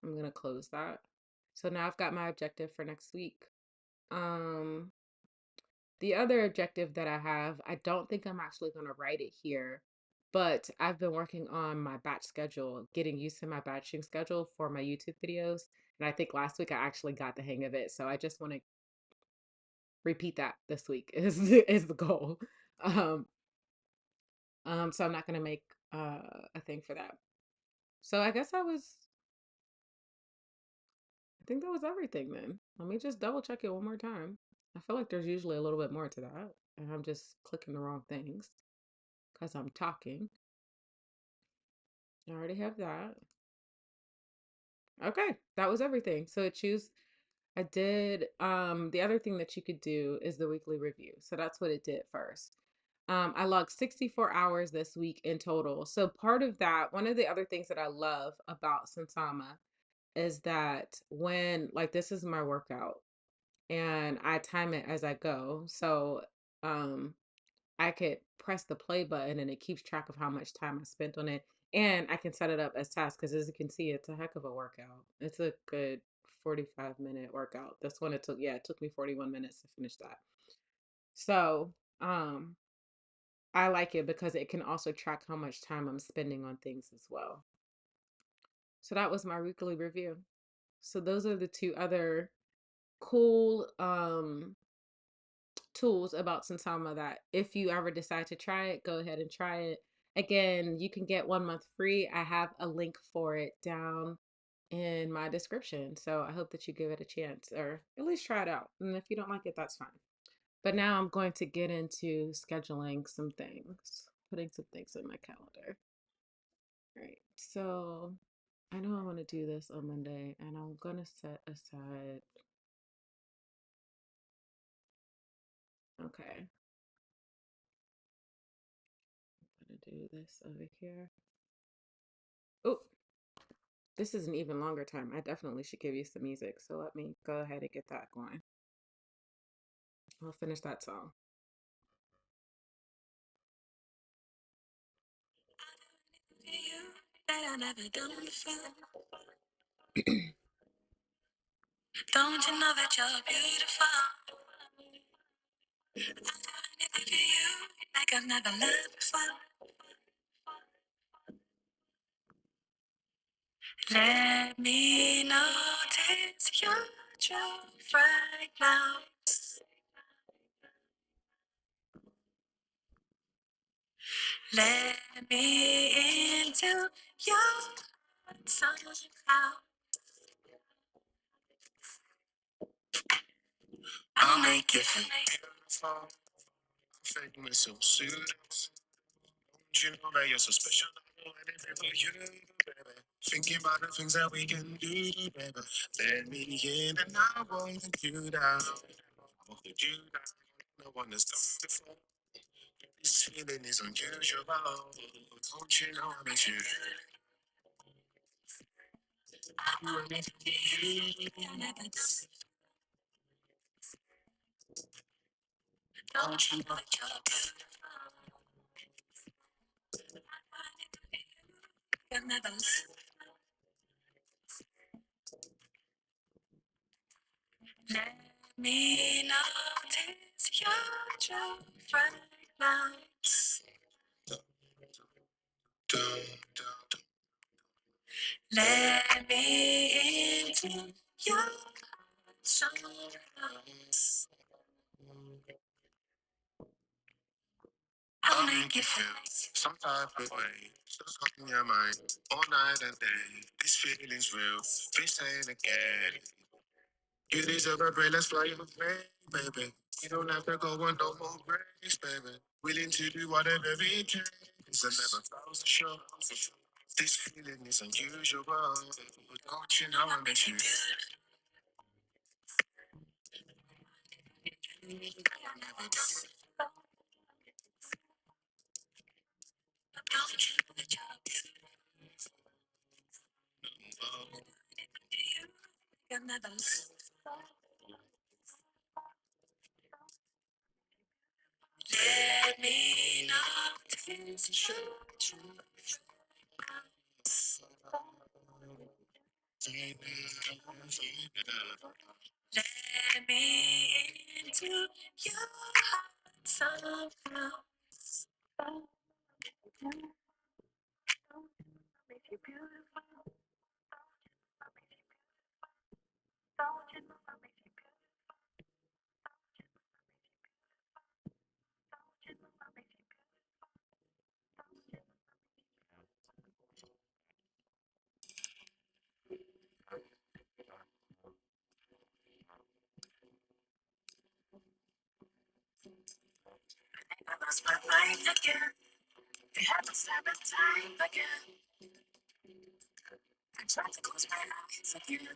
I'm going to close that. So now I've got my objective for next week. Um, the other objective that I have, I don't think I'm actually going to write it here, but I've been working on my batch schedule, getting used to my batching schedule for my YouTube videos. And I think last week I actually got the hang of it. So I just want to repeat that this week is the goal. Um, so I'm not going to make a thing for that. So I think that was everything then. Let me just double check it one more time. I feel like there's usually a little bit more to that, and I'm just clicking the wrong things because I'm talking. I already have that. Okay, that was everything. So choose I did the other thing that you could do is the weekly review. So that's what it did first. I logged 64 hours this week in total. So part of that, one of the other things that I love about Sansama is that when like this is my workout and I time it as I go. So um I could press the play button and it keeps track of how much time I spent on it. And I can set it up as tasks because as you can see, it's a heck of a workout. It's a good 45-minute workout. This one it took me 41 minutes to finish that. So um I like it because it can also track how much time I'm spending on things as well. So that was my weekly review. So those are the two other cool tools about Sansama that if you ever decide to try it, go ahead and try it. Again, you can get 1 month free. I have a link for it down in my description. So I hope that you give it a chance or at least try it out. And if you don't like it, that's fine. But now I'm going to get into scheduling some things, putting some things in my calendar. All right. So I know I want to do this on Monday and I'm going to set aside. Okay. I'm going to do this over here. Oh, this is an even longer time. I definitely should give you some music. So let me go ahead and get that going. I'll finish that song. You that I never done before. Don't you know that you're beautiful? I do anything for you like I've never loved before. Let me notice your truth right now. Let me into your heart somehow. I'll make you feel beautiful. Fake me so sweet. Don't you know that you're so special? Anything for you, baby. Thinking about the things that we can do, baby. Let me in and I won't let you down. I won't let you down. No one has done before. This feeling is unusual. Don't you know that you do anything for you? Don't you know that you're beautiful? You'll never let me notice your true right now. Let me into your soul. make you feel some type of way. Stuck on your mind all night and day. These feelings real. Be saying again. You deserve a break, let's fly away, baby. You don't have to go on no more breaks, baby. Willing to do whatever it takes. I never felt so sure. This feeling is unusual. Don't you know I miss you? Let me know this is true. Let me into your heart somehow. I lost my mind again. They had to stop in time again. I tried to close my eyes again,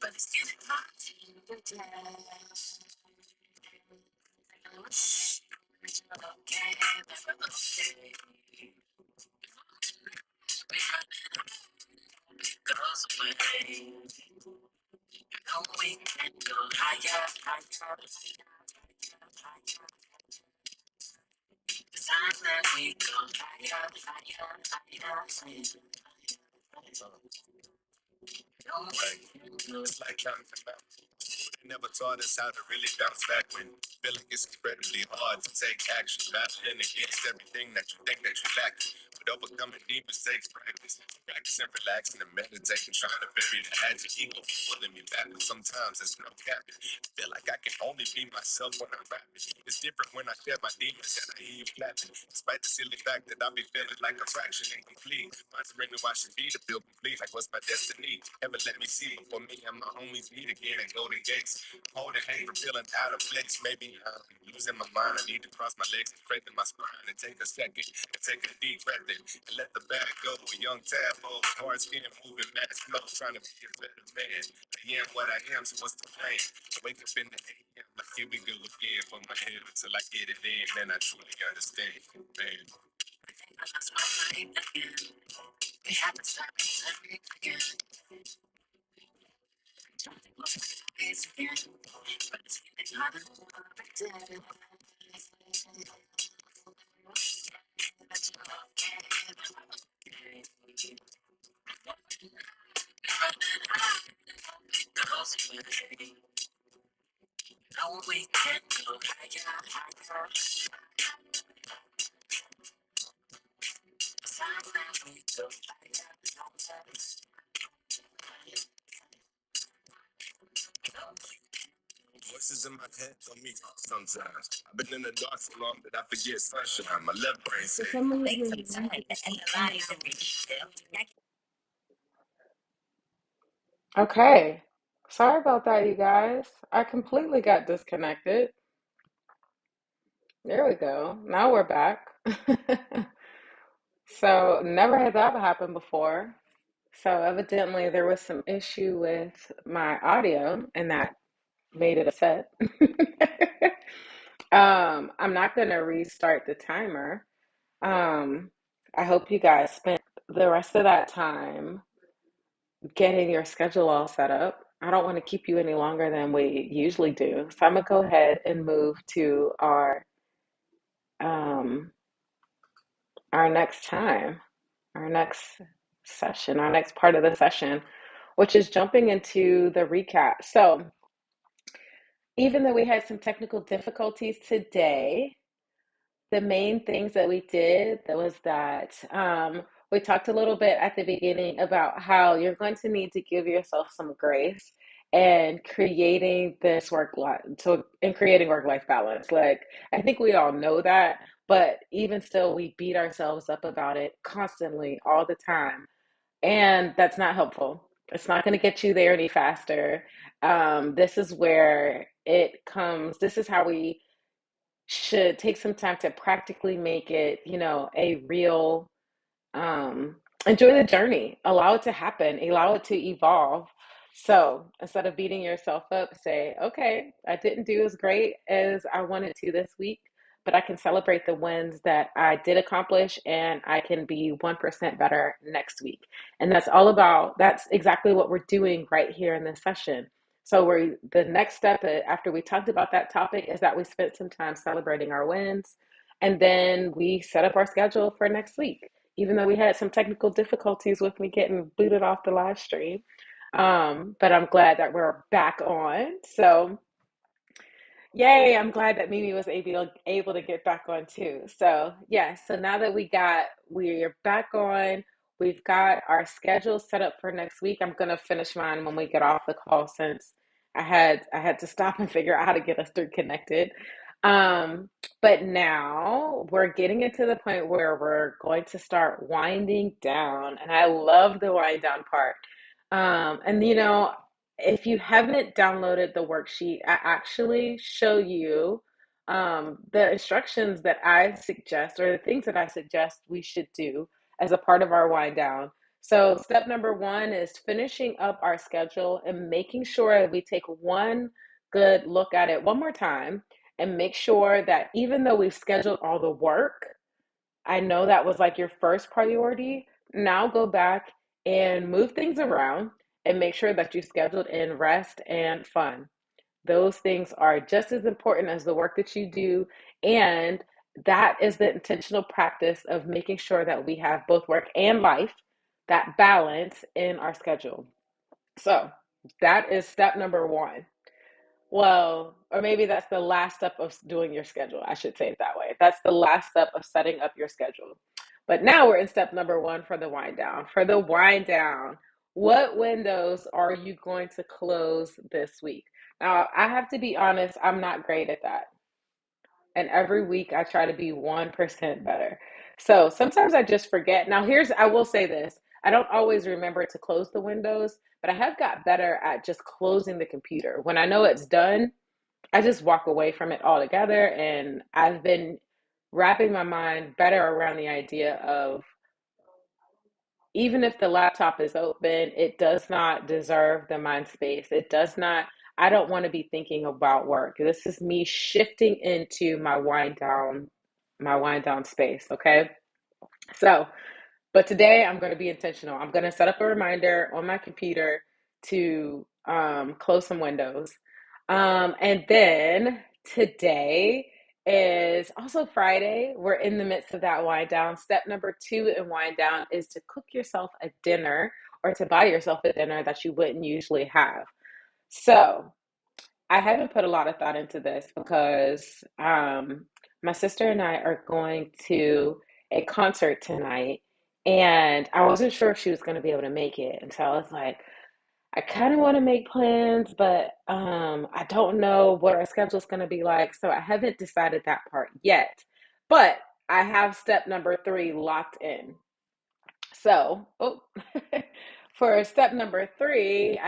but it's getting hard to tell. Okay, never okay. Goes away. No, we can go higher, higher, higher. The time that we go higher, higher, higher, higher. No way. It's like counting the mountains. They never taught us how to really bounce back when feeling it's incredibly hard to take action. Battling against everything that you think that you lack. But overcoming demons takes practice. Practicing, relaxing, and meditating. Trying to bury the agile ego pulling me back. But sometimes there's no cap. Feel like I can only be myself when I'm rapping. It's different when I share my demons and I hear you flapping. Despite the silly fact that I be feeling like a fraction incomplete. Wondering who I should be to feel complete. Like what's my destiny? Ever let me see before me and my homies meet again at Golden Gates. Holding hate from feeling out of place. Maybe I'm losing my mind. I need to cross my legs and straighten my spine and take a second and take a deep breath in and let the bag go. A young tadpole, hard skin, moving mad slow, trying to be a better man. I am what I am, so what's the plan? I wake up in the AM, like here we go again. For my head until I get it in, then I truly understand. Man. I lost my mind again. We haven't stopped again. It's again. But it's getting harder every day. That's okay. Goes away. No, we can go higher, higher. Somewhere we go higher, higher. Voices in my head tell me sometimes. I've been in the dark so long that I forget sunshine. My left brain For says, some wait reason, till the time and the bodies in detail. okay. Sorry about that, you guys. I completely got disconnected. There we go. Now we're back. So, never had that happen before. So, evidently, there was some issue with my audio, and that made it upset. I'm not going to restart the timer. Um, I hope you guys spent the rest of that time getting your schedule all set up. I don't want to keep you any longer than we usually do. So I'm gonna go ahead and move to um our next time, our next session, our next part of the session, which is jumping into the recap. So even though we had some technical difficulties today, the main things that we did that was that we talked a little bit at the beginning about how you're going to need to give yourself some grace and creating this work life so in creating work life balance. Like I think we all know that, But even still, we beat ourselves up about it constantly, all the time. And that's not helpful. It's not going to get you there any faster. This is where it comes. This is how we should take some time to practically make it, a real um, enjoy the journey, allow it to happen, allow it to evolve. So instead of beating yourself up, say, okay, I didn't do as great as I wanted to this week, but I can celebrate the wins that I did accomplish and I can be 1% better next week. And that's exactly what we're doing right here in this session. So the next step after we talked about that topic is that we spent some time celebrating our wins, and then we set up our schedule for next week, even though we had some technical difficulties with me getting booted off the live stream. But I'm glad that we're back on. So yay, I'm glad that Mimi was able to get back on too. So yeah, so now that we're back on, we've got our schedule set up for next week. I'm gonna finish mine when we get off the call since I had to stop and figure out how to get us through connected. Um, but now we're getting into the point where we're going to start winding down, and I love the wind down part. And if you haven't downloaded the worksheet, I actually show you the instructions that I suggest, or the things that I suggest we should do as a part of our wind down. So, step number one is finishing up our schedule and making sure we take one good look at it one more time and make sure that even though we've scheduled all the work, I know that was like your first priority. Now go back and move things around and make sure that you scheduled in rest and fun. Those things are just as important as the work that you do. And that is the intentional practice of making sure that we have both work and life, that balance in our schedule. So that is step number one. Well, or maybe that's the last step of doing your schedule. I should say it that way. That's the last step of setting up your schedule. But now we're in step number one for the wind down. For the wind down, what windows are you going to close this week? Now, I have to be honest, I'm not great at that. And every week I try to be 1% better. So sometimes I just forget. Now, I will say this, I don't always remember to close the windows, but I have got better at just closing the computer. When I know it's done, I just walk away from it altogether. And I've been wrapping my mind better around the idea of even if the laptop is open, it does not deserve the mind space. It does not, I don't want to be thinking about work. This is me shifting into my wind down space. Okay. So but today I'm going to be intentional. I'm going to set up a reminder on my computer to close some windows. And then today is also Friday. We're in the midst of that wind down. Step number two in wind down is to cook yourself a dinner or to buy yourself a dinner that you wouldn't usually have. So I haven't put a lot of thought into this because my sister and I are going to a concert tonight, and I wasn't sure if she was going to be able to make it. And so I was like, I kind of want to make plans, but I don't know what our schedule is going to be like. So I haven't decided that part yet. But I have step number three locked in. So, for step number three,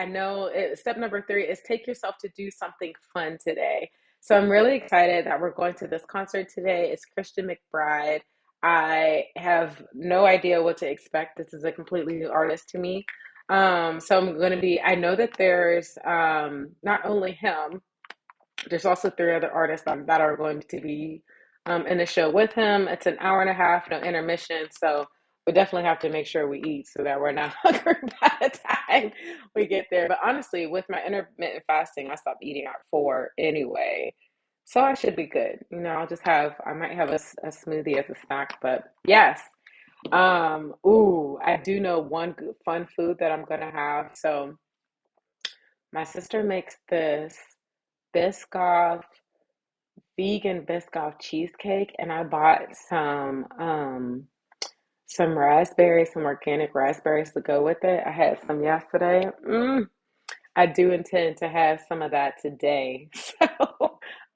step number three is take yourself to do something fun today. So, I'm really excited that we're going to this concert today. It's Christian McBride. I have no idea what to expect. This is a completely new artist to me. So, I know that there's not only him, there's also three other artists that are going to be in the show with him. It's an hour and a half, no intermission. So we definitely have to make sure we eat so that we're not hungry by the time we get there. But honestly, with my intermittent fasting, I stopped eating at 4 anyway. So I should be good. I might have a smoothie as a snack. But yes. I do know one good, fun food that I'm going to have. So my sister makes this Biscoff vegan Biscoff cheesecake, and I bought some raspberries, some organic raspberries to go with it. I had some yesterday. I do intend to have some of that today.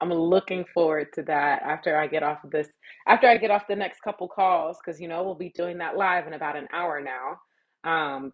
So I'm looking forward to that after I get off of this, after I get off the next couple calls, because we'll be doing that live in about an hour now.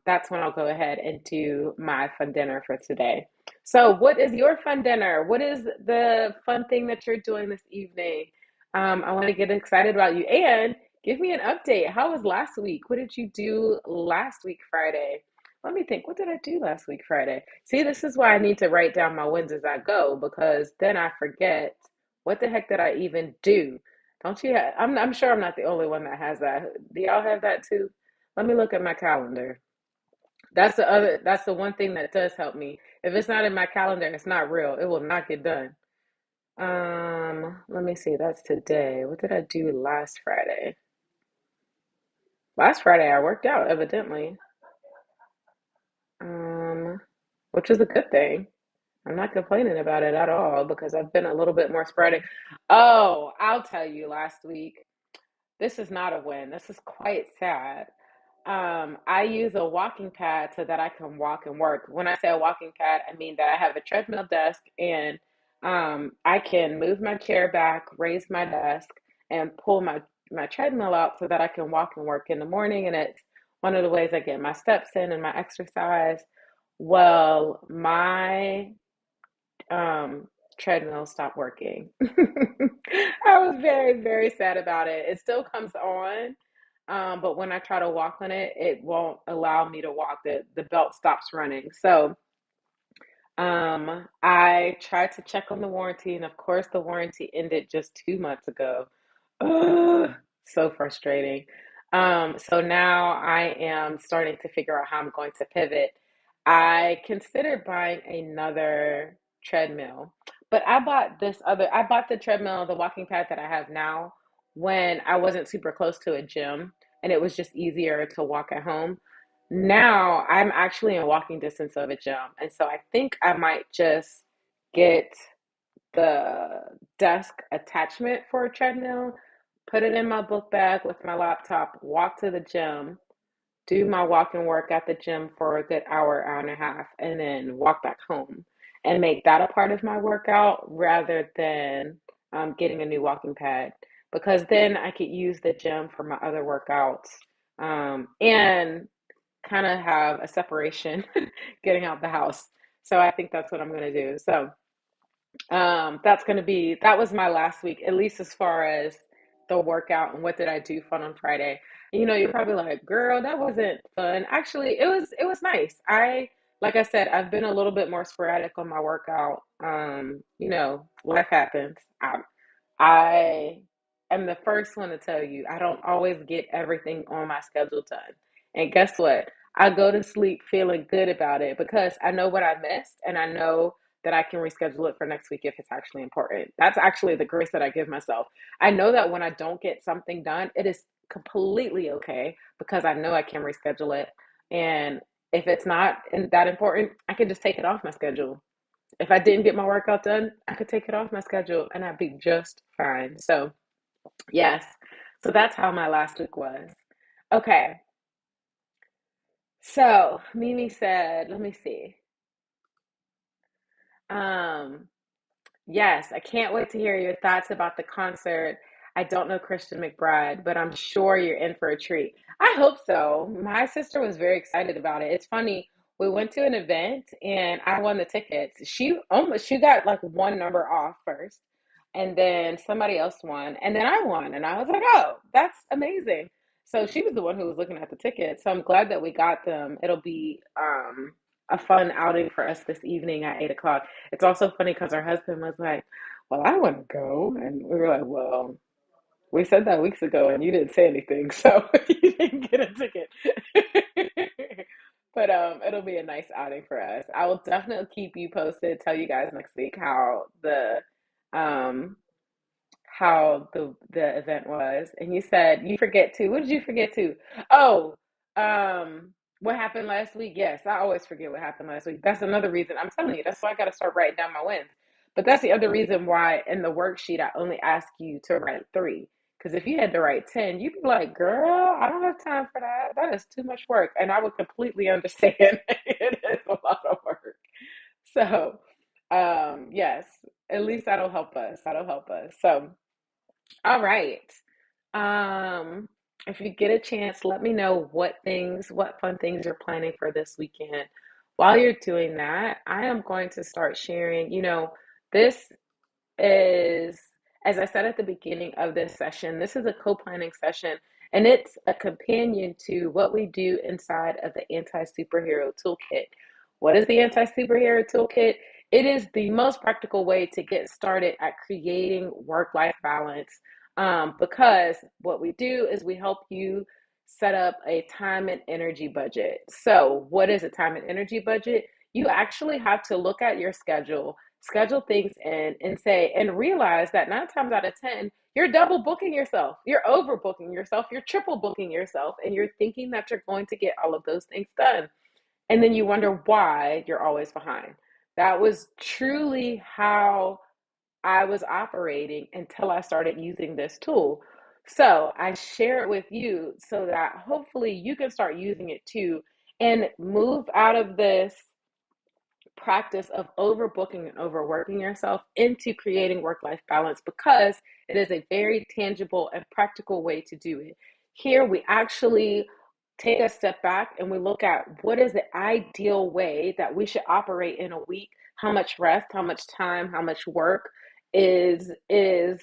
That's when I'll go ahead and do my fun dinner for today. So, what is your fun dinner? What is the fun thing that you're doing this evening? I want to get excited about you and give me an update. How was last week? What did you do last week, Friday? Let me think. What did I do last week, Friday? See, this is why I need to write down my wins as I go because then I forget what the heck did I even do. Don't you? I'm sure I'm not the only one that has that. Do y'all have that too? Let me look at my calendar. That's the one thing that does help me. If it's not in my calendar, it's not real. It will not get done. Let me see. That's today. What did I do last Friday? Last Friday I worked out, evidently. Um, which is a good thing. I'm not complaining about it at all because I've been a little bit more sporadic. Oh, I'll tell you last week. This is not a win. This is quite sad. I use a walking pad so that I can walk and work. When I say a walking pad, I mean that I have a treadmill desk and I can move my chair back, raise my desk, and pull my treadmill out so that I can walk and work in the morning. And it's one of the ways I get my steps in and my exercise. Well, my um, treadmill stopped working. I was very, very sad about it. It still comes on, but when I try to walk on it, it won't allow me to walk. The belt stops running. So I tried to check on the warranty, and of course, the warranty ended just 2 months ago. Ugh, so frustrating. So now I am starting to figure out how I'm going to pivot. I considered buying another treadmill, but I bought the treadmill, the walking pad that I have now when I wasn't super close to a gym and it was just easier to walk at home. Now I'm actually in walking distance of a gym. And so I think I might just get the desk attachment for a treadmill, put it in my book bag with my laptop, walk to the gym, do my walk and work at the gym for a good hour, hour and a half, and then walk back home and make that a part of my workout rather than getting a new walking pad because then I could use the gym for my other workouts and kind of have a separation getting out the house. So I think that's what I'm going to do. So that was my last week, at least as far as the workout and what did I do fun on Friday. You're probably like, girl, that wasn't fun. Actually, it was nice. Like I said, I've been a little bit more sporadic on my workout. Life happens. I am the first one to tell you I don't always get everything on my schedule done. And guess what? I go to sleep feeling good about it because I know what I missed and I know that I can reschedule it for next week if it's actually important. That's actually the grace that I give myself. I know that when I don't get something done, it is completely okay because I know I can reschedule it. And if it's not that important, I can just take it off my schedule. If I didn't get my workout done, I could take it off my schedule and I'd be just fine. So, yes. So that's how my last week was. Okay. So, Mimi said, let me see. Um, Yes, I can't wait to hear your thoughts about the concert. I don't know Christian McBride, but I'm sure you're in for a treat. I hope so. My sister was very excited about it. It's funny, we went to an event and I won the tickets. She got like one number off first, and then somebody else won, and then I won, and I was like, "Oh, that's amazing." So she was the one who was looking at the tickets. So I'm glad that we got them. It'll be a fun outing for us this evening at 8 o'clock. It's also funny because her husband was like, "Well, I want to go," and we were like, "Well, we said that weeks ago, and you didn't say anything, so you didn't get a ticket." But it'll be a nice outing for us. I will definitely keep you posted. Tell you guys next week um how the event was. And you said you forget to. What did you forget to? Oh, what happened last week? Yes, I always forget what happened last week. That's another reason. I'm telling you, that's why I got to start writing down my wins. But that's the other reason why in the worksheet I only ask you to write three. Because if you had to write 10, you'd be like, girl, I don't have time for that. That is too much work. And I would completely understand. It is a lot of work. So, yes. At least that'll help us. That'll help us. So, all right. Um, if you get a chance, let me know what fun things you're planning for this weekend. While you're doing that, I am going to start sharing, this is, as I said at the beginning of this session, this is a co-planning session, and it's a companion to what we do inside of the Anti-Superhero Toolkit. What is the Anti-Superhero Toolkit? It is the most practical way to get started at creating work-life balance, because what we do is we help you set up a time and energy budget. So, what is a time and energy budget? You actually have to look at your schedule things in and say and realize that 9 times out of 10 you're double booking yourself, you're overbooking yourself, you're triple booking yourself, and you're thinking that you're going to get all of those things done, and then you wonder why you're always behind. That was truly how I was operating until I started using this tool. So I share it with you so that hopefully you can start using it too and move out of this practice of overbooking and overworking yourself into creating work life balance, because it is a very tangible and practical way to do it. Here, we actually take a step back and we look at what is the ideal way that we should operate in a week, how much rest, how much time, how much work is a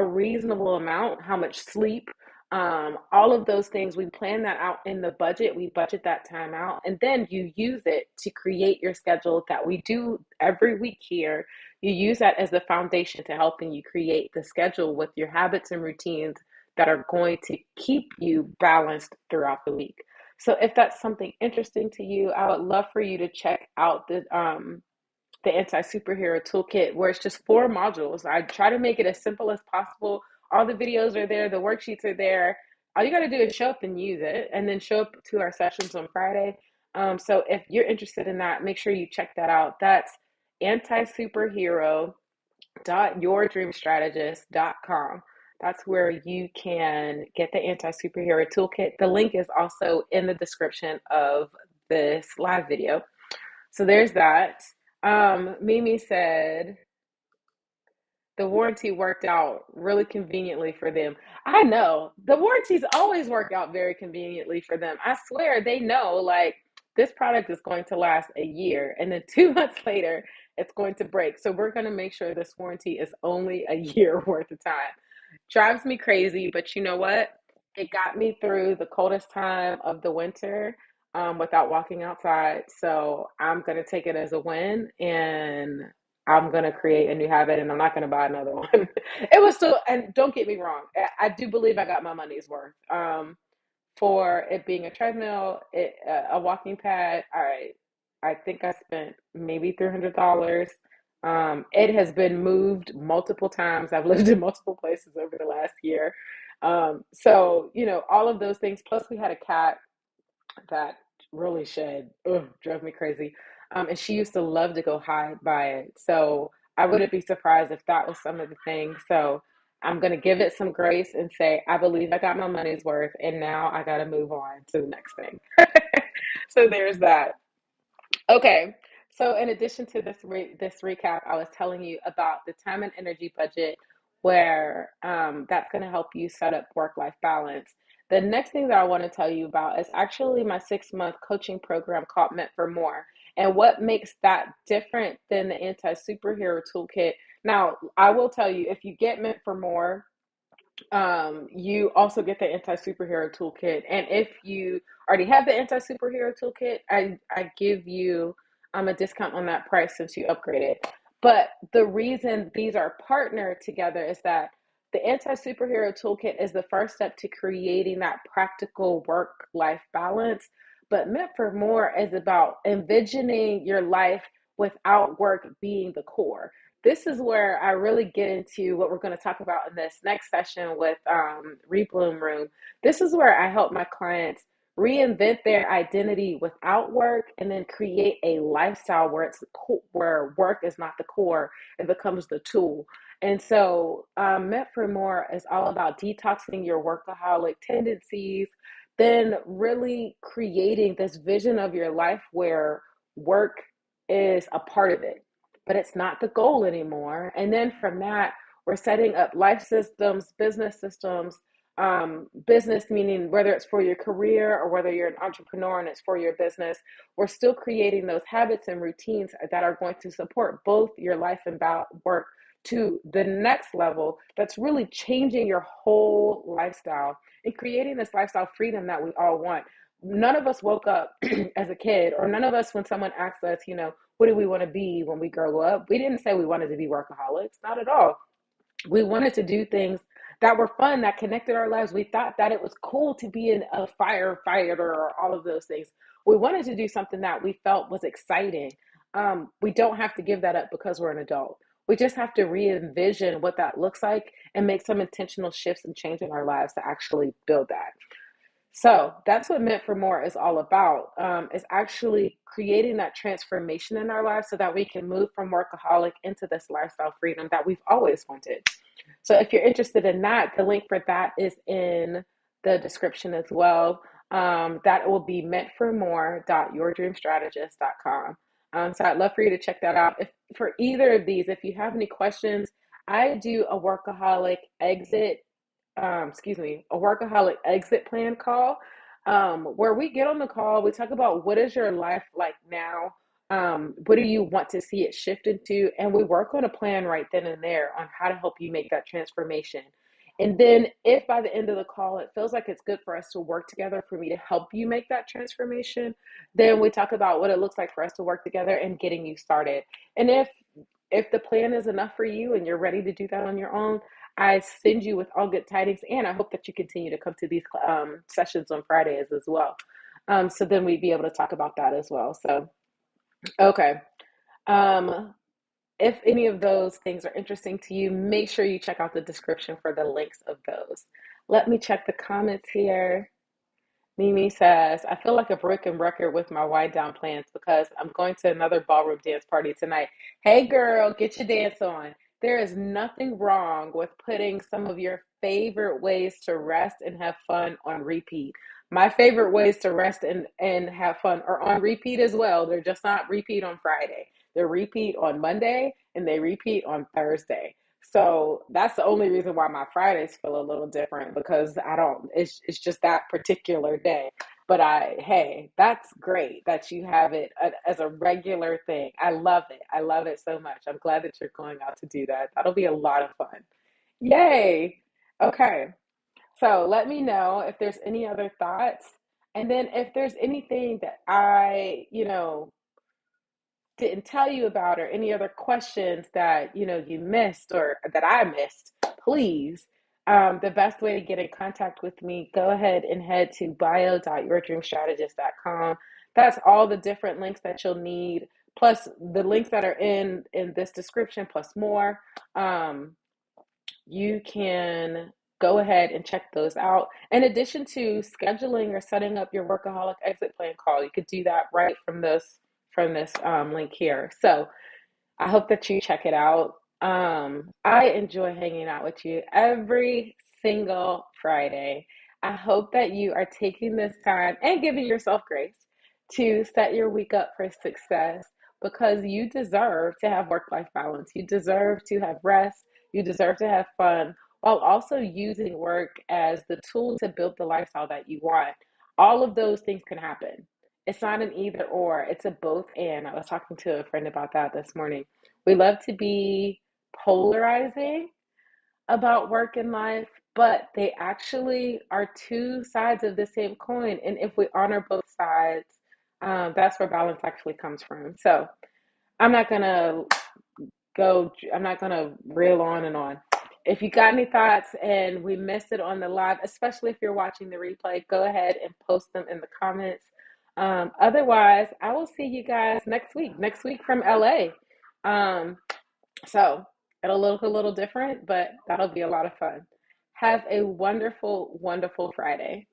reasonable amount, how much sleep, all of those things. We plan that out in the budget. We budget that time out, and then you use it to create your schedule that we do every week here. You use that as the foundation to helping you create the schedule with your habits and routines that are going to keep you balanced throughout the week. So if that's something interesting to you, I would love for you to check out the Anti-Superhero Toolkit, where it's just 4 modules. I try to make it as simple as possible. All the videos are there, the worksheets are there. All you got to do is show up and use it, and then show up to our sessions on Friday. So if you're interested in that, make sure you check that out. That's anti-superhero.yourdreamstrategist.com. That's where you can get the Anti-Superhero Toolkit. The link is also in the description of this live video. So there's that. Mimi said the warranty worked out really conveniently for them. I know the warranties always work out very conveniently for them. I swear they know, like, this product is going to last a year, and then 2 months later it's going to break. So we're going to make sure this warranty is only a year worth of time. Drives me crazy, but you know what? It got me through the coldest time of the winter, without walking outside. So I'm going to take it as a win, and I'm going to create a new habit, and I'm not going to buy another one. It was still, and don't get me wrong, I do believe I got my money's worth. For it being a treadmill, a walking pad, I think I spent maybe $300. It has been moved multiple times. I've lived in multiple places over the last year. So, all of those things. Plus, we had a cat that really shed. Ugh, drove me crazy. And she used to love to go hide by it. So I wouldn't be surprised if that was some of the things. So I'm going to give it some grace and say, I believe I got my money's worth, and now I got to move on to the next thing. So there's that. Okay. So in addition to this recap, I was telling you about the time and energy budget, where that's going to help you set up work-life balance. The next thing that I want to tell you about is actually my 6-month coaching program called Meant for More. And what makes that different than the Anti-Superhero Toolkit? Now, I will tell you, if you get Meant for More, you also get the Anti-Superhero Toolkit. And if you already have the Anti-Superhero Toolkit, I give you a discount on that price since you upgraded. But the reason these are partnered together is that the Anti-Superhero Toolkit is the first step to creating that practical work-life balance. But Meant for More is about envisioning your life without work being the core. This is where I really get into what we're going to talk about in this next session with Rebloom Room. This is where I help my clients reinvent their identity without work, and then create a lifestyle where where work is not the core, it becomes the tool. And so, Meant for More is all about detoxing your workaholic tendencies, then really creating this vision of your life where work is a part of it. but it's not the goal anymore. And then from that, we're setting up life systems, business meaning whether it's for your career or whether you're an entrepreneur and it's for your business. We're still creating those habits and routines that are going to support both your life and work to the next level. That's really changing your whole lifestyle and creating this lifestyle freedom that we all want. None of us woke up as a kid, or none of us, when someone asked us, what do we want to be when we grow up? We didn't say we wanted to be workaholics, not at all. We wanted to do things that were fun, that connected our lives. We thought that it was cool to be a firefighter or all of those things. We wanted to do something that we felt was exciting. We don't have to give that up because we're an adult. We just have to re-envision what that looks like and make some intentional shifts and change in our lives to actually build that. So that's what Meant for More is all about, is actually creating that transformation in our lives so that we can move from workaholic into this lifestyle freedom that we've always wanted. So if you're interested in that, the link for that is in the description as well. That will be meantformore.yourdreamstrategist.com. So I'd love for you to check that out. If for either of these, if you have any questions, I do a workaholic exit plan call, where we get on the call, we talk about what is your life like now, what do you want to see it shift into, and we work on a plan right then and there on how to help you make that transformation. And then if by the end of the call it feels like it's good for us to work together for me to help you make that transformation, then we talk about what it looks like for us to work together and getting you started. And if the plan is enough for you and you're ready to do that on your own, I send you with all good tidings, and I hope that you continue to come to these sessions on Fridays as well. So then we'd be able to talk about that as well. So, okay. Um, if any of those things are interesting to you, make sure you check out the description for the links of those. Let me check the comments here. Mimi says, I feel like a broken record with my wind down plans because I'm going to another ballroom dance party tonight. Hey girl, get your dance on. There is nothing wrong with putting some of your favorite ways to rest and have fun on repeat. My favorite ways to rest and have fun are on repeat as well. They're just not repeat on Friday. They're repeat on Monday and they repeat on Thursday. So that's the only reason why my Fridays feel a little different, because I don't, it's just that particular day. But hey, that's great that you have it as a regular thing. I love it. I love it so much. I'm glad that you're going out to do that. That'll be a lot of fun. Yay. Okay. So let me know if there's any other thoughts. And then if there's anything that I didn't tell you about, or any other questions that you missed or that I missed, please, the best way to get in contact with me, go ahead and head to bio.yourdreamstrategist.com. That's all the different links that you'll need, plus the links that are in this description, plus more. You can go ahead and check those out. In addition to scheduling or setting up your workaholic exit plan call, you could do that right from this link here. So I hope that you check it out. I enjoy hanging out with you every single Friday. I hope that you are taking this time and giving yourself grace to set your week up for success, because you deserve to have work life balance. You deserve to have rest. You deserve to have fun while also using work as the tool to build the lifestyle that you want. All of those things can happen. It's not an either or, it's a both and. I was talking to a friend about that this morning. We love to be polarizing about work and life, but they actually are two sides of the same coin. And if we honor both sides, that's where balance actually comes from. So I'm not going to I'm not going to reel on and on. If you got any thoughts and we missed it on the live, especially if you're watching the replay, go ahead and post them in the comments. Otherwise, I will see you guys next week from LA. So it'll look a little different, but that'll be a lot of fun. Have a wonderful, wonderful Friday.